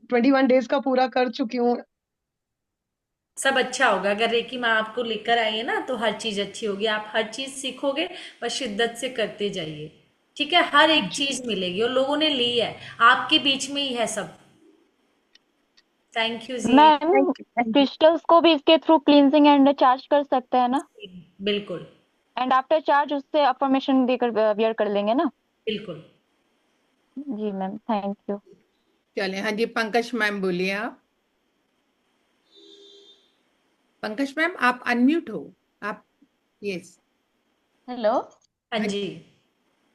21 डेज का पूरा कर चुकी हूँ। सब अच्छा होगा, अगर रेकी माँ आपको लेकर आई है ना, तो हर चीज अच्छी होगी, आप हर चीज सीखोगे, बस शिद्दत से करते जाइए। ठीक है, हर एक चीज मिलेगी, और लोगों ने ली है, आपके बीच में ही है सब। थैंक यू जी। Ma'am thank you, thank you. Crystals को भी इसके थ्रू क्लींजिंग एंड चार्ज कर सकते हैं ना? बिल्कुल। एंड आफ्टर चार्ज उससे अफर्मेशन देकर वियर कर लेंगे ना? बिल्कुल। जी मैम, थैंक यू। चले, हाँ जी, पंकज मैम बोलिए आप। पंकज मैम, आप अनम्यूट हो आप। यस। हेलो। हाँ हाँ जी।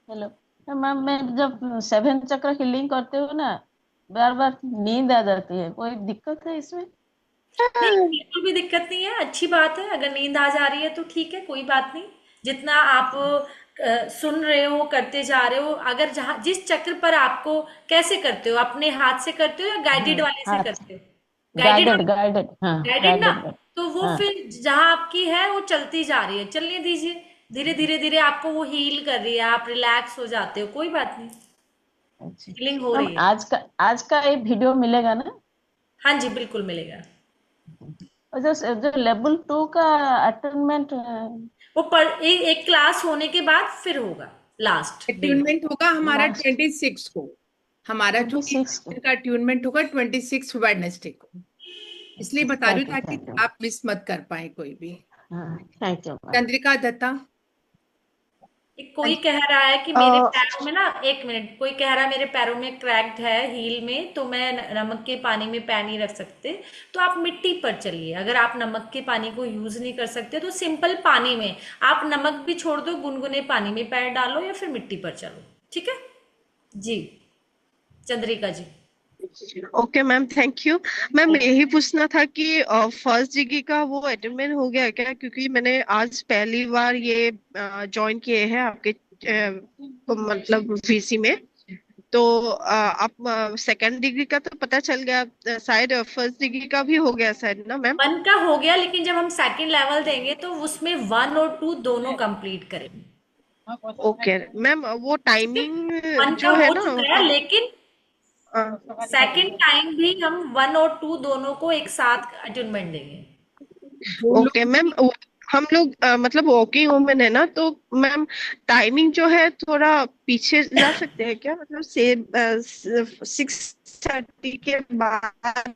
हेलो। तो मैम, मैं जब 7 चक्र हीलिंग करते हो ना, बार बार नींद आ जाती है, कोई दिक्कत है इसमें? नहीं, बिल्कुल भी दिक्कत नहीं है, अच्छी बात है, अगर नींद आ जा रही है तो ठीक है, कोई बात नहीं। जितना आप सुन रहे हो, करते जा रहे हो, अगर जहाँ जिस चक्र पर आपको, कैसे करते हो, अपने हाथ से करते हो या गाइडेड हाँ वाले से हाँ। करते हो? गाइडेड। गाइडेड गाइडेड, हाँ गाइडेड ना, गाइडेड में। तो वो हाँ। फिर जहाँ आपकी है वो चलती जा रही है, चलने दीजिए, धीरे धीरे धीरे आपको वो हील कर रही है, आप रिलैक्स हो जाते हो, कोई बात नहीं, अच्छा। हीलिंग हो मैम, रही है। आज का एक वीडियो मिलेगा ना? हाँ जी, बिल्कुल मिलेगा। और जो जो लेवल 2 का अटेनमेंट है, वो एक क्लास होने के बाद फिर होगा, लास्ट डे। अट्यूनमेंट होगा हमारा लास्ट 26 को। हमारा जो 26 को। का अट्यूनमेंट होगा 26 वेडनेसडे को। इसलिए अच्छा, बता रही हूँ थैंक यू, ताकि थैंक यू। आप मिस मत कर पाए कोई भी। हाँ, thank you ma'am. Chandrika Datta. हाँ कोई जी। कह रहा है कि मेरे पैरों में ना, एक मिनट, कोई कह रहा है मेरे पैरों में क्रैक्ड है हील में, तो मैं नमक के पानी में पैर नहीं रख सकते। तो आप मिट्टी पर चलिए, अगर आप नमक के पानी को यूज नहीं कर सकते तो सिंपल पानी में आप नमक भी छोड़ दो, गुनगुने पानी में पैर डालो या फिर मिट्टी पर चलो। ठीक है जी, Chandrika ji. Okay ma'am, thank you. Ma'am, यही पूछना था कि फर्स्ट डिग्री का वो अटेनमेंट हो गया क्या? क्योंकि मैंने आज पहली बार ये ज्वाइन किए हैं आपके मतलब वीसी में। तो आप सेकंड डिग्री का तो पता चल गया, शायद फर्स्ट डिग्री का भी हो गया शायद ना मैम? 1 का हो गया, लेकिन जब हम सेकंड लेवल देंगे तो उसमें 1 और 2 दोनों कंप्लीट करेंगे। ओके मैम, वो टाइमिंग 1 का जो है हो ना चुका है, लेकिन सेकंड टाइम भी हम 1 और 2 दोनों को एक साथ अटेनमेंट देंगे। जो ओके लोग मैम, हम लोग मतलब वर्किंग वुमेन है ना, तो मैम टाइमिंग जो है थोड़ा पीछे जा सकते हैं क्या? मतलब से 6:30 के बाद।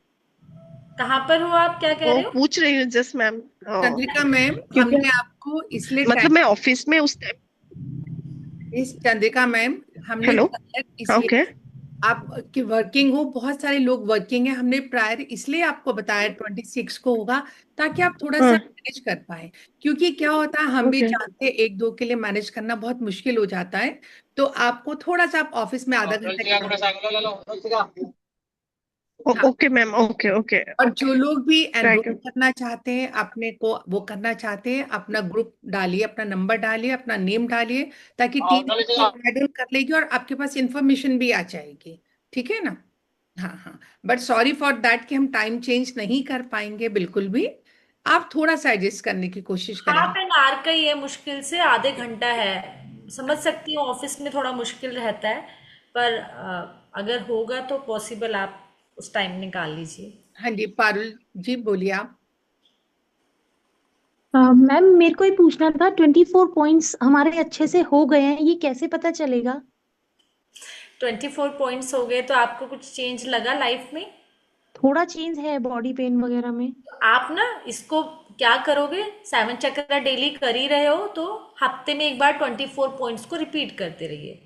कहाँ पर हो आप, क्या कह वो रहे हो? पूछ रही हूँ जस्ट मैम, चंद्रिका मैम, क्योंकि हमने आपको इसलिए मतलब मैं ऑफिस में उस टाइम। इस चंद्रिका मैम, हमने हेलो। प्रायर इसलिए, ओके। आप की वर्किंग हो, बहुत सारे लोग वर्किंग है, हमने प्रायर इसलिए आपको बताया 26 को होगा, ताकि आप थोड़ा सा हाँ। मैनेज कर पाए। क्योंकि क्या होता है, हम भी ओके। जानते हैं एक दो के लिए मैनेज करना बहुत मुश्किल हो जाता है। तो आपको थोड़ा सा, आप ऑफिस में आधा घंटा हाँ। ओके मैम, ओके ओके और जो ओके। लोग भी थैंक एनरोल यू। करना चाहते हैं, अपने को वो करना चाहते हैं, अपना ग्रुप डालिए, अपना नंबर डालिए, अपना नेम डालिए, ताकि टीम आपको ऐड कर लेगी और आपके पास इंफॉर्मेशन भी आ जाएगी। ठीक है ना? हाँ हाँ। बट सॉरी फॉर दैट कि हम टाइम चेंज नहीं कर पाएंगे बिल्कुल भी। आप थोड़ा सा एडजस्ट करने की कोशिश करें। 1/2 का ही है, मुश्किल से आधे घंटा है, समझ सकती हूँ ऑफिस में थोड़ा मुश्किल रहता है, पर अगर होगा तो पॉसिबल, आप उस टाइम निकाल लीजिए। हाँ जी, पारुल जी बोलिए आप। मैम मेरे को ये पूछना था, 24 पॉइंट्स हमारे अच्छे से हो गए हैं, ये कैसे पता चलेगा? 24 पॉइंट्स हो गए तो आपको कुछ चेंज लगा लाइफ में? थोड़ा चेंज है बॉडी पेन वगैरह में। आप ना इसको क्या करोगे, 7 चक्र डेली कर ही रहे हो तो हफ्ते में एक बार 24 पॉइंट्स को रिपीट करते रहिए।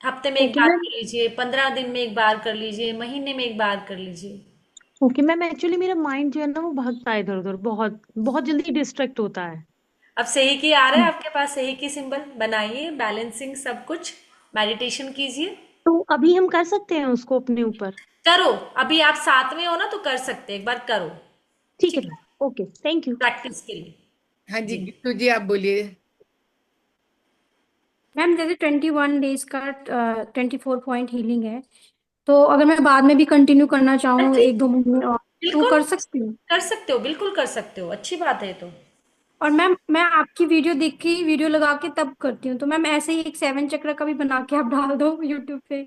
हफ्ते में एक ओके बार मैम। कर लीजिए, 15 दिन में एक बार कर लीजिए, महीने में एक बार कर लीजिए। ओके मैम, एक्चुअली मेरा माइंड जो है ना वो भागता है इधर उधर, बहुत बहुत जल्दी डिस्ट्रैक्ट होता है। अब सही की आ रहा है आपके पास, सही की सिंबल बनाइए, बैलेंसिंग सब कुछ, मेडिटेशन कीजिए। तो अभी हम कर सकते हैं उसको अपने ऊपर? करो, अभी आप साथ में हो ना तो कर सकते हैं, एक बार करो। ठीक है ठीक है, ma'am, okay, thank you. Practice के लिए। हाँ जी, जी। गीतू जी आप बोलिए। मैम जैसे 21 डेज का 24 पॉइंट हीलिंग है, तो अगर मैं बाद में भी कंटिन्यू करना चाहूँ जी, 1-2 महीने और, तो बिल्कुल कर सकती हूँ? कर सकते हो, बिल्कुल कर सकते हो, अच्छी बात है ये तो। और मैम मैं आपकी वीडियो देख के ही वीडियो लगा के तब करती हूँ, तो मैम ऐसे ही एक 7 चक्र का भी बना के आप डाल दो यूट्यूब पे।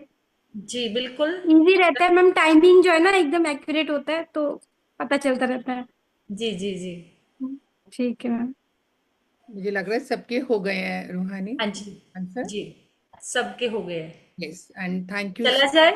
जी बिल्कुल। इजी रहता है मैम, टाइमिंग जो है ना एकदम एक्यूरेट होता है, तो पता चलता रहता है। जी जी जी। ठीक है मैम। मुझे लग रहा है सबके हो गए हैं रूहानी हाँ जी। आंसर। जी, सबके हो गए हैं। Yes, and thank you. चला जाए।